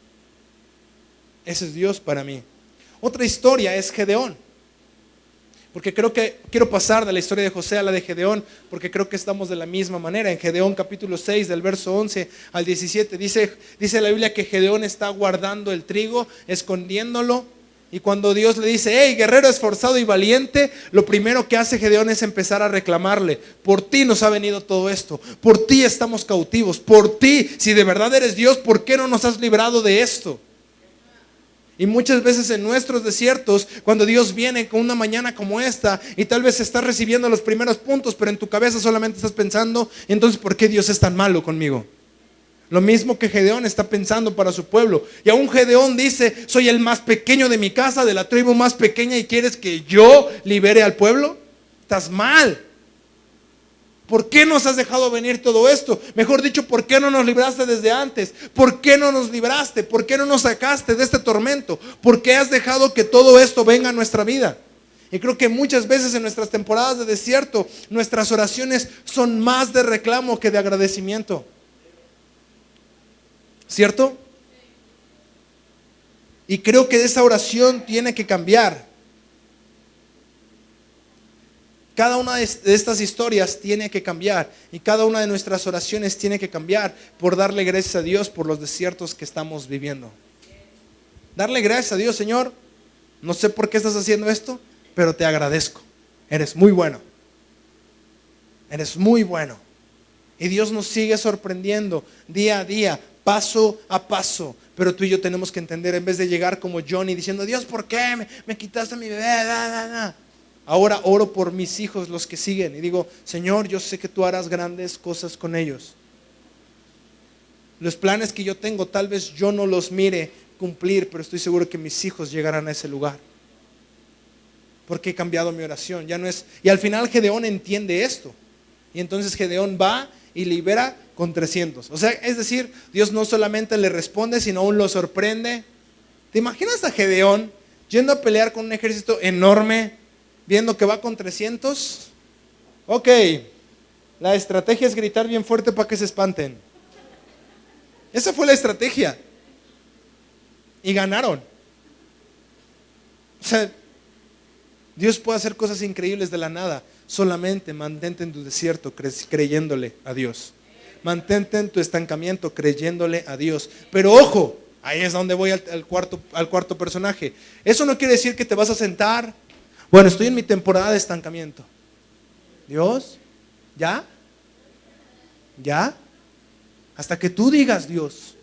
Ese es Dios para mí. Otra historia es Gedeón. Porque creo que quiero pasar de la historia de José a la de Gedeón, porque creo que estamos de la misma manera. En Gedeón capítulo 6, del verso 11 al 17, dice la Biblia que Gedeón está guardando el trigo, escondiéndolo. Y cuando Dios le dice, hey, guerrero esforzado y valiente, lo primero que hace Gedeón es empezar a reclamarle, por ti nos ha venido todo esto, por ti estamos cautivos, por ti, si de verdad eres Dios, ¿por qué no nos has librado de esto? Y muchas veces en nuestros desiertos, cuando Dios viene con una mañana como esta y tal vez estás recibiendo los primeros puntos, pero en tu cabeza solamente estás pensando, entonces ¿por qué Dios es tan malo conmigo? Lo mismo que Gedeón está pensando para su pueblo. Y aún Gedeón dice, soy el más pequeño de mi casa, de la tribu más pequeña, y quieres que yo libere al pueblo. Estás mal. ¿Por qué nos has dejado venir todo esto? Mejor dicho, ¿por qué no nos libraste desde antes? ¿Por qué no nos libraste? ¿Por qué no nos sacaste de este tormento? ¿Por qué has dejado que todo esto venga a nuestra vida? Y creo que muchas veces en nuestras temporadas de desierto, nuestras oraciones son más de reclamo que de agradecimiento. ¿Cierto? Y creo que esa oración tiene que cambiar. Cada una de estas historias tiene que cambiar. Y cada una de nuestras oraciones tiene que cambiar por darle gracias a Dios por los desiertos que estamos viviendo. Darle gracias a Dios: Señor, no sé por qué estás haciendo esto, pero te agradezco. Eres muy bueno. Eres muy bueno. Y Dios nos sigue sorprendiendo día a día, paso a paso. Pero tú y yo tenemos que entender, en vez de llegar como Johnny diciendo: Dios, ¿por qué me quitaste a mi bebé? Ahora oro por mis hijos, los que siguen, y digo: Señor, yo sé que tú harás grandes cosas con ellos. Los planes que yo tengo, tal vez yo no los mire cumplir, pero estoy seguro que mis hijos llegarán a ese lugar. Porque he cambiado mi oración. Ya no es. Y al final Gedeón entiende esto. Y entonces Gedeón va y libera con 300. O sea, es decir, Dios no solamente le responde, sino aún lo sorprende. ¿Te imaginas a Gedeón yendo a pelear con un ejército enorme, viendo que va con 300? Ok, la estrategia es gritar bien fuerte para que se espanten. Esa fue la estrategia. Y ganaron. O sea, Dios puede hacer cosas increíbles de la nada. Solamente mantente en tu desierto creyéndole a Dios. Mantente en tu estancamiento creyéndole a Dios. Pero ojo, ahí es donde voy al cuarto personaje. Eso no quiere decir que te vas a sentar. Bueno, estoy en mi temporada de estancamiento. Dios, ¿ya? ¿Ya? Hasta que tú digas: Dios.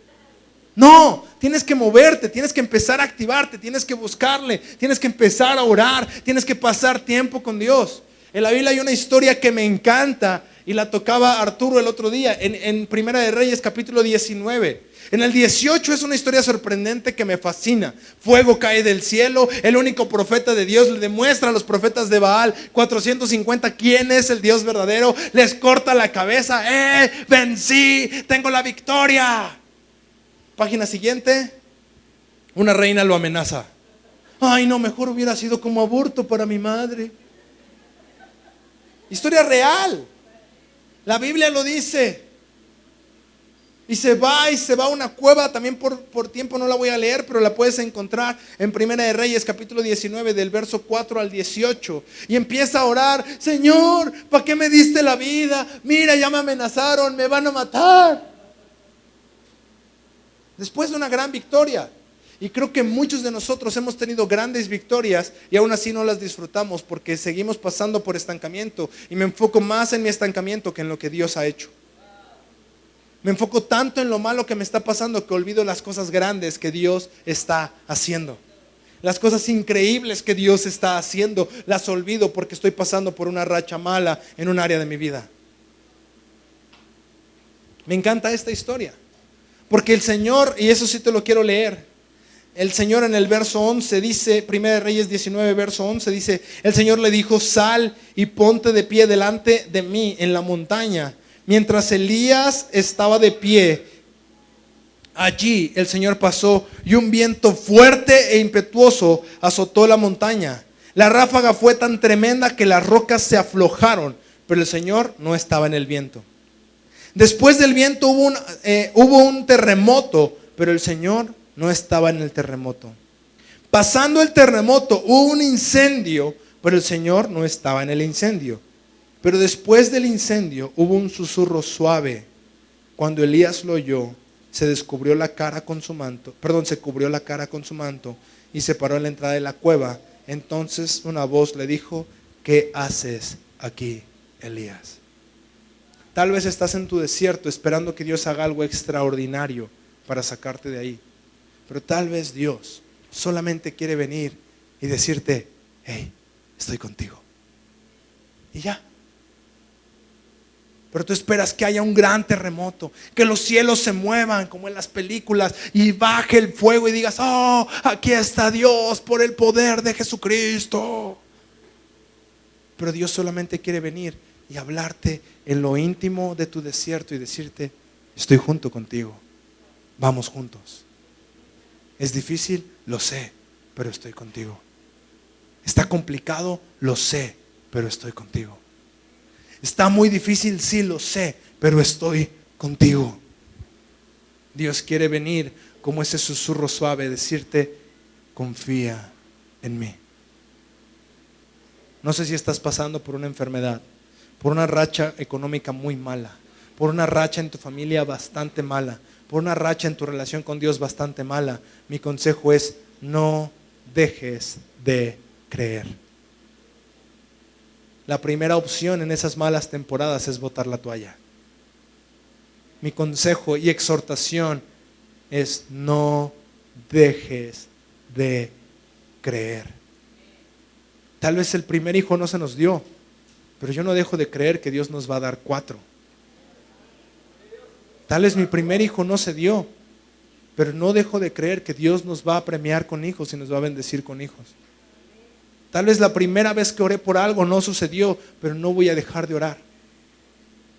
No, tienes que moverte, tienes que empezar a activarte, tienes que buscarle, tienes que empezar a orar, tienes que pasar tiempo con Dios. En la Biblia hay una historia que me encanta y la tocaba Arturo el otro día en Primera de Reyes capítulo 19. En el 18 es una historia sorprendente que me fascina. Fuego cae del cielo, el único profeta de Dios le demuestra a los profetas de Baal 450 quién es el Dios verdadero, les corta la cabeza. Vencí, tengo la victoria. Página siguiente, una reina lo amenaza. Ay, no, mejor hubiera sido como aborto para mi madre. Historia real. La Biblia lo dice. Y se va a una cueva. También por tiempo no la voy a leer, pero la puedes encontrar en Primera de Reyes capítulo 19 del verso 4 al 18. Y empieza a orar: Señor, ¿para qué me diste la vida? Mira, ya me amenazaron, me van a matar. Después de una gran victoria. Y creo que muchos de nosotros hemos tenido grandes victorias y aún así no las disfrutamos porque seguimos pasando por estancamiento. Y me enfoco más en mi estancamiento que en lo que Dios ha hecho. Me enfoco tanto en lo malo que me está pasando que olvido las cosas grandes que Dios está haciendo. Las cosas increíbles que Dios está haciendo, las olvido porque estoy pasando por una racha mala en un área de mi vida. Me encanta esta historia. Porque el Señor, y eso sí te lo quiero leer, el Señor en el verso 11 dice, Primera de Reyes 19 verso 11 dice: el Señor le dijo: sal y ponte de pie delante de mí en la montaña. Mientras Elías estaba de pie, allí el Señor pasó y un viento fuerte e impetuoso azotó la montaña. La ráfaga fue tan tremenda que las rocas se aflojaron, pero el Señor no estaba en el viento. Después del viento hubo un terremoto, pero el Señor no estaba en el terremoto. Pasando el terremoto hubo un incendio, pero el Señor no estaba en el incendio. Pero después del incendio hubo un susurro suave. Cuando Elías lo oyó, se cubrió la cara con su manto y se paró en la entrada de la cueva. Entonces una voz le dijo: ¿qué haces aquí, Elías? Tal vez estás en tu desierto esperando que Dios haga algo extraordinario para sacarte de ahí. Pero tal vez Dios solamente quiere venir y decirte: hey, estoy contigo. Y ya. Pero tú esperas que haya un gran terremoto, que los cielos se muevan como en las películas y baje el fuego y digas: oh, aquí está Dios por el poder de Jesucristo. Pero Dios solamente quiere venir y hablarte en lo íntimo de tu desierto y decirte, estoy junto contigo, vamos juntos. Es difícil, lo sé, pero estoy contigo. Está complicado, lo sé, pero estoy contigo. Está muy difícil, sí, lo sé, pero estoy contigo. Dios quiere venir como ese susurro suave, decirte, confía en mí. No sé si estás pasando por una enfermedad, por una racha económica muy mala, por una racha en tu familia bastante mala, por una racha en tu relación con Dios bastante mala. Mi consejo es, no dejes de creer. La primera opción en esas malas temporadas es botar la toalla. Mi consejo y exhortación es, no dejes de creer. Tal vez el primer hijo no se nos dio, pero yo no dejo de creer que Dios nos va a dar 4. Tal vez mi primer hijo no se dio, pero no dejo de creer que Dios nos va a premiar con hijos y nos va a bendecir con hijos. Tal vez la primera vez que oré por algo no sucedió, pero no voy a dejar de orar.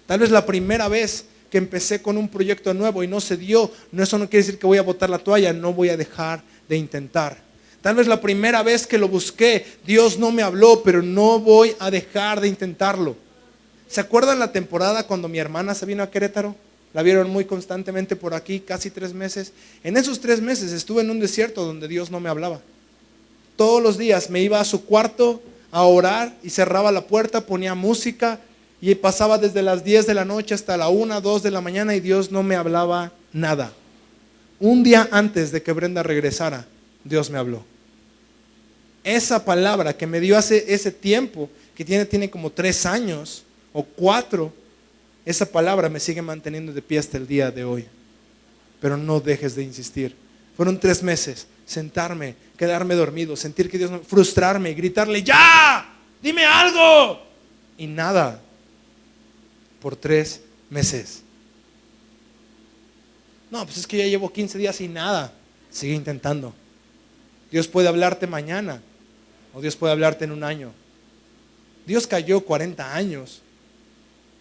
Tal vez la primera vez que empecé con un proyecto nuevo y no se dio, eso no quiere decir que voy a botar la toalla, no voy a dejar de intentar. Tal vez la primera vez que lo busqué, Dios no me habló, pero no voy a dejar de intentarlo. ¿Se acuerdan la temporada cuando mi hermana se vino a Querétaro? La vieron muy constantemente por aquí, casi 3 meses. En esos 3 meses estuve en un desierto donde Dios no me hablaba. Todos los días me iba a su cuarto a orar y cerraba la puerta, ponía música y pasaba desde las 10 de la noche hasta la 1, 2 de la mañana y Dios no me hablaba nada. Un día antes de que Brenda regresara, Dios me habló. Esa palabra que me dio hace ese tiempo, que tiene como 3 años o 4, esa palabra me sigue manteniendo de pie hasta el día de hoy. Pero no dejes de insistir. Fueron 3 meses, sentarme, quedarme dormido, sentir que Dios me, frustrarme, gritarle, ¡ya! ¡Dime algo! Y nada, por 3 meses. No, pues es que ya llevo 15 días y nada. Sigue intentando. Dios puede hablarte mañana o Dios puede hablarte en un año. Dios cayó 40 años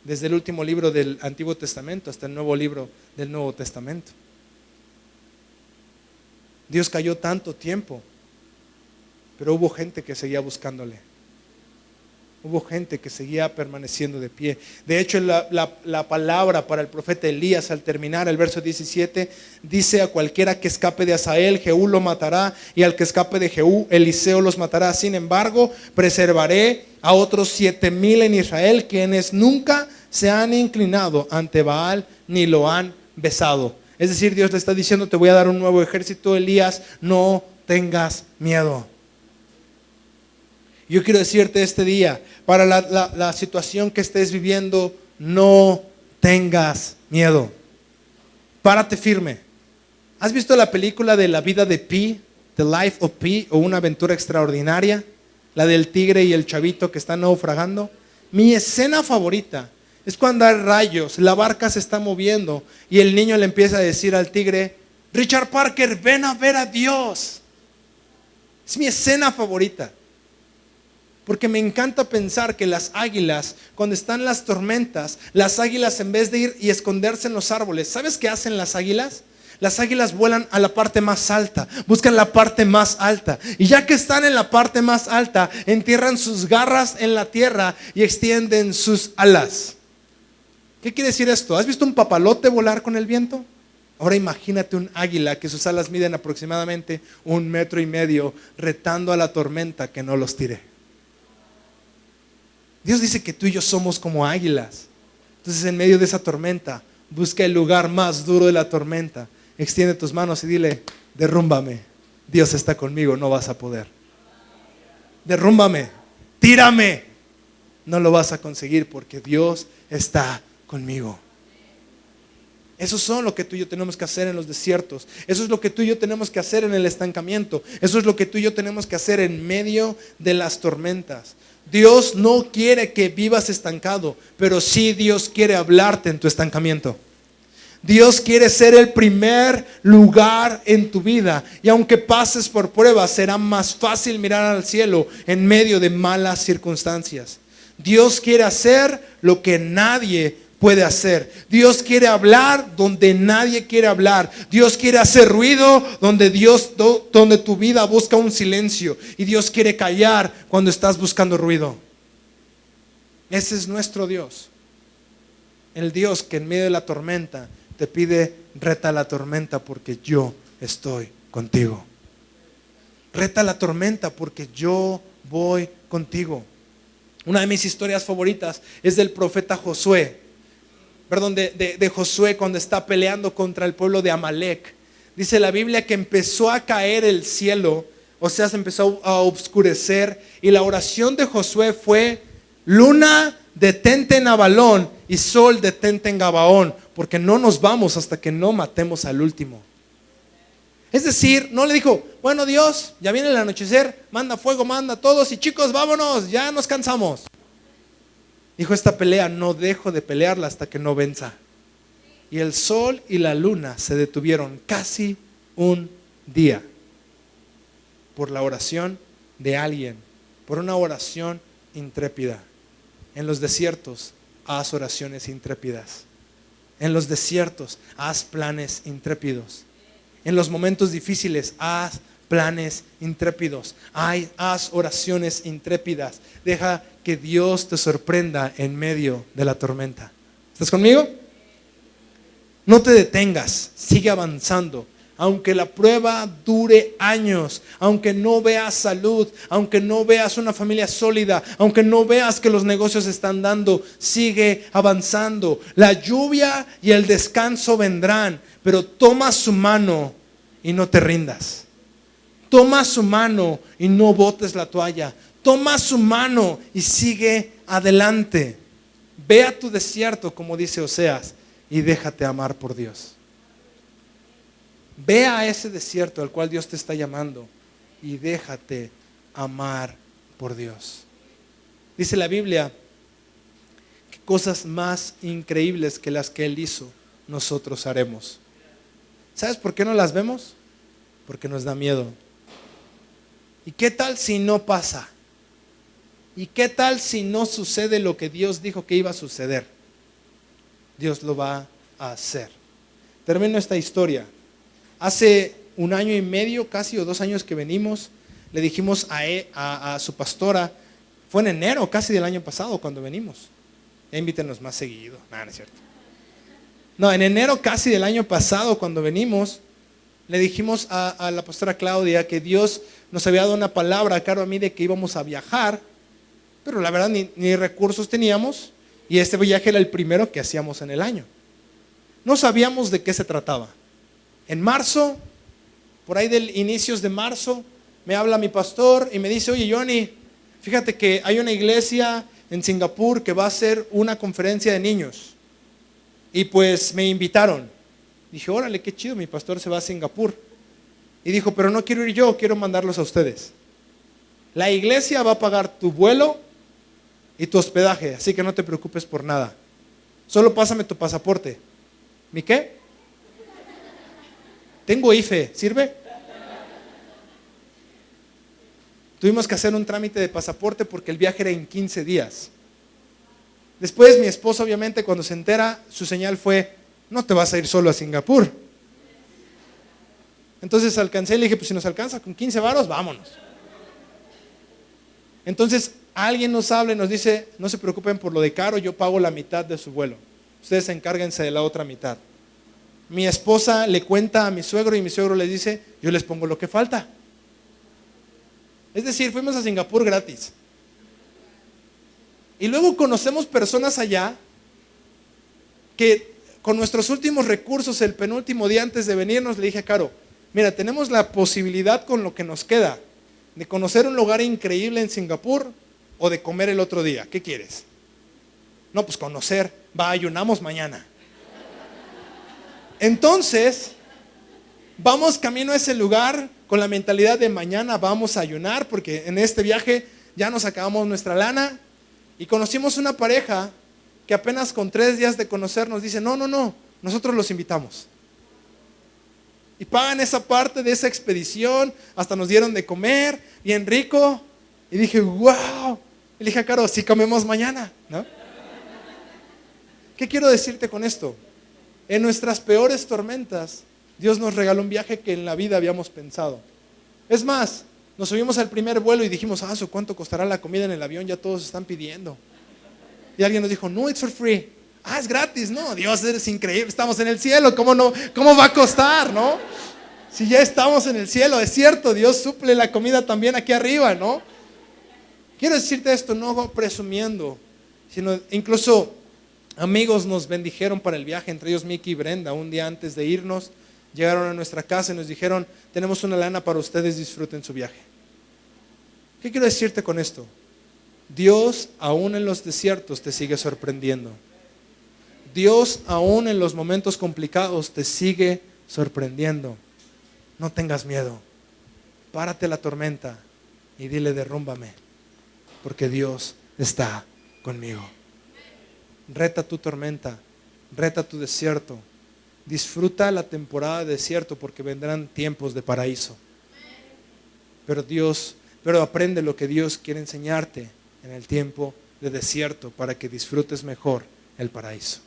desde el último libro del Antiguo Testamento hasta el nuevo libro del Nuevo Testamento. Dios cayó tanto tiempo, pero hubo gente que seguía buscándole. Hubo gente que seguía permaneciendo de pie. De hecho, la palabra para el profeta Elías al terminar el verso 17 dice: a cualquiera que escape de Hazael, Jehú lo matará, y al que escape de Jehú, Eliseo los matará. Sin embargo, preservaré a otros 7,000 en Israel, quienes nunca se han inclinado ante Baal ni lo han besado. Es decir, Dios le está diciendo: te voy a dar un nuevo ejército, Elías, no tengas miedo. Yo quiero decirte este día, para la situación que estés viviendo, no tengas miedo. Párate firme. ¿Has visto la película de la vida de Pi, The Life of Pi, o Una aventura extraordinaria? La del tigre y el chavito que están naufragando. Mi escena favorita es cuando hay rayos, la barca se está moviendo y el niño le empieza a decir al tigre: Richard Parker, ven a ver a Dios. Es mi escena favorita. Porque me encanta pensar que las águilas, cuando están las tormentas, las águilas, en vez de ir y esconderse en los árboles, ¿sabes qué hacen las águilas? Las águilas vuelan a la parte más alta, buscan la parte más alta. Y ya que están en la parte más alta, entierran sus garras en la tierra y extienden sus alas. ¿Qué quiere decir esto? ¿Has visto un papalote volar con el viento? Ahora imagínate un águila que sus alas miden aproximadamente 1,5 metros, retando a la tormenta que no los tire. Dios dice que tú y yo somos como águilas. Entonces, en medio de esa tormenta, busca el lugar más duro de la tormenta, extiende tus manos y dile: derrúmbame, Dios está conmigo, no vas a poder. Derrúmbame, tírame, no lo vas a conseguir porque Dios está conmigo. Eso es lo que tú y yo tenemos que hacer en los desiertos. Eso es lo que tú y yo tenemos que hacer en el estancamiento. Eso es lo que tú y yo tenemos que hacer en medio de las tormentas. Dios no quiere que vivas estancado, pero sí Dios quiere hablarte en tu estancamiento. Dios quiere ser el primer lugar en tu vida. Y aunque pases por pruebas, será más fácil mirar al cielo en medio de malas circunstancias. Dios quiere hacer lo que nadie puede hacer. Dios quiere hablar donde nadie quiere hablar. Dios quiere hacer ruido donde tu vida busca un silencio. Y Dios quiere callar cuando estás buscando ruido. Ese es nuestro Dios. El Dios que en medio de la tormenta te pide: reta la tormenta porque yo estoy contigo. Reta la tormenta porque yo voy contigo. Una de mis historias favoritas es del profeta Josué. Perdón, de Josué cuando está peleando contra el pueblo de Amalek. Dice la Biblia que empezó a caer el cielo, o sea, se empezó a oscurecer, y la oración de Josué fue: luna, detente en Abalón, y sol, detente en Gabaón, porque no nos vamos hasta que no matemos al último. Es decir, no le dijo: bueno, Dios, ya viene el anochecer, manda fuego, manda a todos y chicos, vámonos, ya nos cansamos. Dijo: esta pelea no dejo de pelearla hasta que no venza. Y el sol y la luna se detuvieron casi un día por la oración de alguien, por una oración intrépida. En los desiertos haz oraciones intrépidas. En los desiertos haz planes intrépidos. En los momentos difíciles haz planes intrépidos. Haz oraciones intrépidas. Deja que Dios te sorprenda en medio de la tormenta. ¿Estás conmigo? No te detengas, sigue avanzando. Aunque la prueba dure años, aunque no veas salud, aunque no veas una familia sólida, aunque no veas que los negocios están dando, sigue avanzando. La lluvia y el descanso vendrán, pero toma su mano y no te rindas. Toma su mano y no botes la toalla. Toma su mano y sigue adelante. Ve a tu desierto, como dice Oseas, y déjate amar por Dios. Ve a ese desierto al cual Dios te está llamando y déjate amar por Dios. Dice la Biblia que cosas más increíbles que las que Él hizo, nosotros haremos. ¿Sabes por qué no las vemos? Porque nos da miedo. ¿Y qué tal si no pasa? ¿Y qué tal si no sucede lo que Dios dijo que iba a suceder? Dios lo va a hacer. Termino esta historia. Hace 1 año y medio, casi, o 2 años que venimos, le dijimos a su pastora, fue en enero casi del año pasado cuando venimos. Invítenos más seguido. No es cierto. No, en enero casi del año pasado cuando venimos, le dijimos a la pastora Claudia que Dios nos había dado una palabra a Caro a mí de que íbamos a viajar, pero la verdad ni recursos teníamos, y este viaje era el primero que hacíamos en el año. No sabíamos de qué se trataba. En marzo, por ahí del inicios de marzo, me habla mi pastor y me dice: oye, Johnny, fíjate que hay una iglesia en Singapur que va a hacer una conferencia de niños. Y pues me invitaron. Dije: órale, qué chido, mi pastor se va a Singapur. Y dijo: pero no quiero ir yo, quiero mandarlos a ustedes. La iglesia va a pagar tu vuelo y tu hospedaje, así que no te preocupes por nada. Solo pásame tu pasaporte. ¿Mi qué? Tengo IFE, ¿sirve? Tuvimos que hacer un trámite de pasaporte porque el viaje era en 15 días. Después mi esposa, obviamente, cuando se entera, su señal fue: no te vas a ir solo a Singapur. Entonces alcancé y le dije: pues si nos alcanza con 15 varos, vámonos. Entonces alguien nos habla y nos dice: no se preocupen por lo de Caro, yo pago la mitad de su vuelo. Ustedes encárguense de la otra mitad. Mi esposa le cuenta a mi suegro y mi suegro les dice: yo les pongo lo que falta. Es decir, fuimos a Singapur gratis. Y luego conocemos personas allá que con nuestros últimos recursos, el penúltimo día antes de venirnos, le dije a Caro: mira, tenemos la posibilidad con lo que nos queda de conocer un lugar increíble en Singapur o de comer el otro día. ¿Qué quieres? No, pues conocer. Ayunamos mañana. Entonces, vamos camino a ese lugar con la mentalidad de mañana vamos a ayunar, porque en este viaje ya nos acabamos nuestra lana. Y conocimos una pareja que apenas con 3 días de conocernos dice: no, nosotros los invitamos. Y pagan esa parte de esa expedición, hasta nos dieron de comer, bien rico. Y dije: wow, Y le dije a Caro, sí comemos mañana, ¿no? ¿Qué quiero decirte con esto? En nuestras peores tormentas, Dios nos regaló un viaje que en la vida habíamos pensado. Es más, nos subimos al primer vuelo y dijimos, ¿cuánto costará la comida en el avión? Ya todos están pidiendo. Y alguien nos dijo, no, it's for free. Es gratis. No, Dios, eres increíble, estamos en el cielo, ¿cómo no? ¿Cómo va a costar, no? Si ya estamos en el cielo, es cierto, Dios suple la comida también aquí arriba, ¿no? Quiero decirte esto, no presumiendo, sino incluso amigos nos bendijeron para el viaje, entre ellos Mickey y Brenda. Un día antes de irnos, llegaron a nuestra casa y nos dijeron, tenemos una lana para ustedes, disfruten su viaje. ¿Qué quiero decirte con esto? Dios aún en los desiertos te sigue sorprendiendo. Dios aún en los momentos complicados te sigue sorprendiendo. No tengas miedo. Párate la tormenta y dile, derrúmbame, porque Dios está conmigo. Reta tu tormenta, reta tu desierto. Disfruta la temporada de desierto porque vendrán tiempos de paraíso. Pero aprende lo que Dios quiere enseñarte en el tiempo de desierto para que disfrutes mejor el paraíso.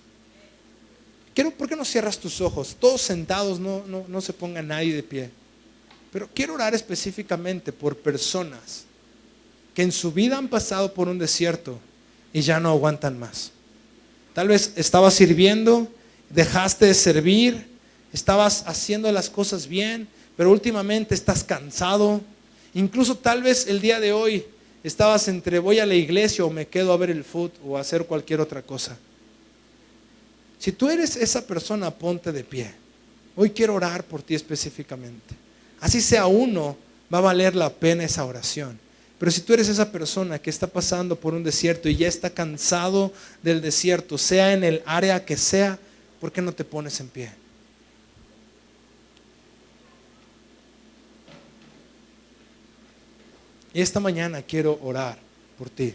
¿Por qué no cierras tus ojos? Todos sentados, no se ponga nadie de pie. Pero quiero orar específicamente por personas que en su vida han pasado por un desierto y ya no aguantan más. Tal vez estabas sirviendo, dejaste de servir, estabas haciendo las cosas bien, pero últimamente estás cansado. Incluso tal vez el día de hoy estabas entre voy a la iglesia o me quedo a ver el fútbol o a hacer cualquier otra cosa. Si tú eres esa persona, ponte de pie. Hoy quiero orar por ti específicamente. Así sea uno, va a valer la pena esa oración. Pero si tú eres esa persona que está pasando por un desierto y ya está cansado del desierto, sea en el área que sea, ¿por qué no te pones en pie? Y esta mañana quiero orar por ti.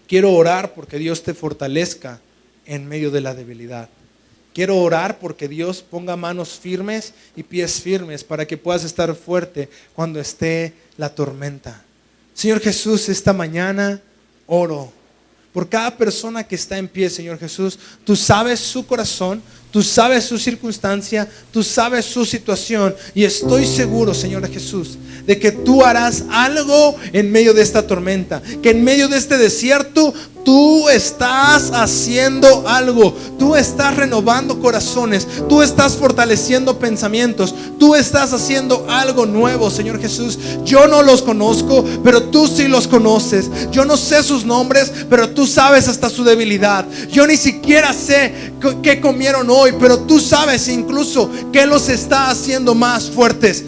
Quiero orar porque Dios te fortalezca en medio de la debilidad. Quiero orar porque Dios ponga manos firmes y pies firmes para que puedas estar fuerte cuando esté la tormenta. Señor Jesús, esta mañana oro por cada persona que está en pie, Señor Jesús. Tú sabes su corazón, tú sabes su circunstancia, tú sabes su situación. Y estoy seguro, Señor Jesús, de que tú harás algo en medio de esta tormenta. Que en medio de este desierto tú estás haciendo algo. Tú estás renovando corazones. Tú estás fortaleciendo pensamientos. Tú estás haciendo algo nuevo, Señor Jesús. Yo no los conozco, pero tú sí los conoces. Yo no sé sus nombres, pero tú sabes hasta su debilidad. Yo ni siquiera sé qué comieron hoy, pero tú sabes incluso qué los está haciendo más fuertes.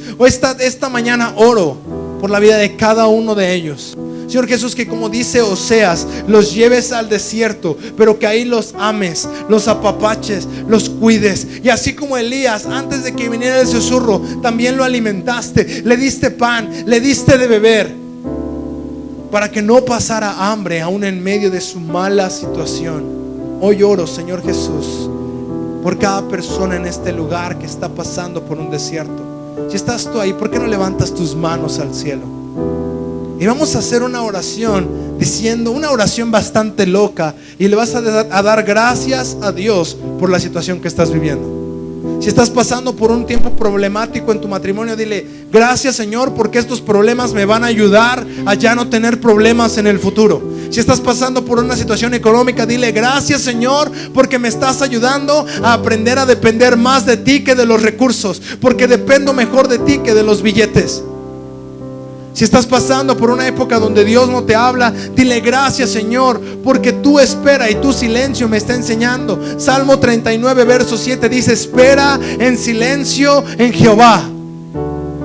Esta mañana oro por la vida de cada uno de ellos. Señor Jesús, que como dice Oseas, los lleves al desierto, pero que ahí los ames, los apapaches, los cuides. Y así como Elías, antes de que viniera el susurro, también lo alimentaste, le diste pan, le diste de beber, para que no pasara hambre aún en medio de su mala situación. Hoy oro, Señor Jesús, por cada persona en este lugar que está pasando por un desierto. Si estás tú ahí, ¿por qué no levantas tus manos al cielo? Y vamos a hacer una oración diciendo, una oración bastante loca, y le vas a dar gracias a Dios por la situación que estás viviendo. Si estás pasando por un tiempo problemático en tu matrimonio, dile, gracias Señor, porque estos problemas me van a ayudar a ya no tener problemas en el futuro. Si estás pasando por una situación económica, dile, gracias Señor, porque me estás ayudando a aprender a depender más de ti que de los recursos, porque dependo mejor de ti que de los billetes. Si estás pasando por una época donde Dios no te habla, dile gracias Señor, porque tu espera y tu silencio me está enseñando. Salmo 39 verso 7 dice, espera en silencio en Jehová.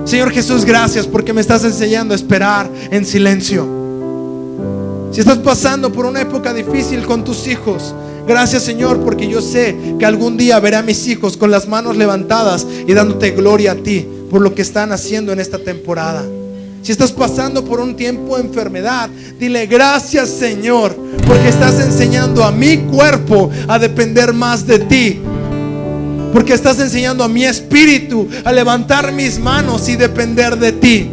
Señor Jesús, gracias porque me estás enseñando a esperar en silencio. Si estás pasando por una época difícil con tus hijos, gracias Señor, porque yo sé que algún día veré a mis hijos con las manos levantadas y dándote gloria a ti por lo que están haciendo en esta temporada. Si estás pasando por un tiempo de enfermedad, dile gracias Señor, porque estás enseñando a mi cuerpo a depender más de ti, porque estás enseñando a mi espíritu a levantar mis manos y depender de ti.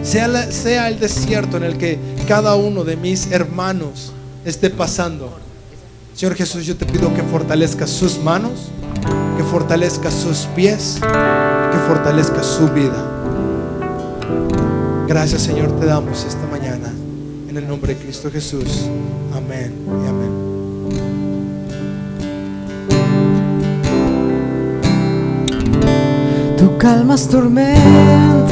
sea el desierto en el que cada uno de mis hermanos esté pasando. Señor Jesús, yo te pido que fortalezcas sus manos, que fortalezcas sus pies, que fortalezcas su vida. Gracias, Señor, te damos esta mañana en el nombre de Cristo Jesús. Amén y amén. Tú calmas tormentas.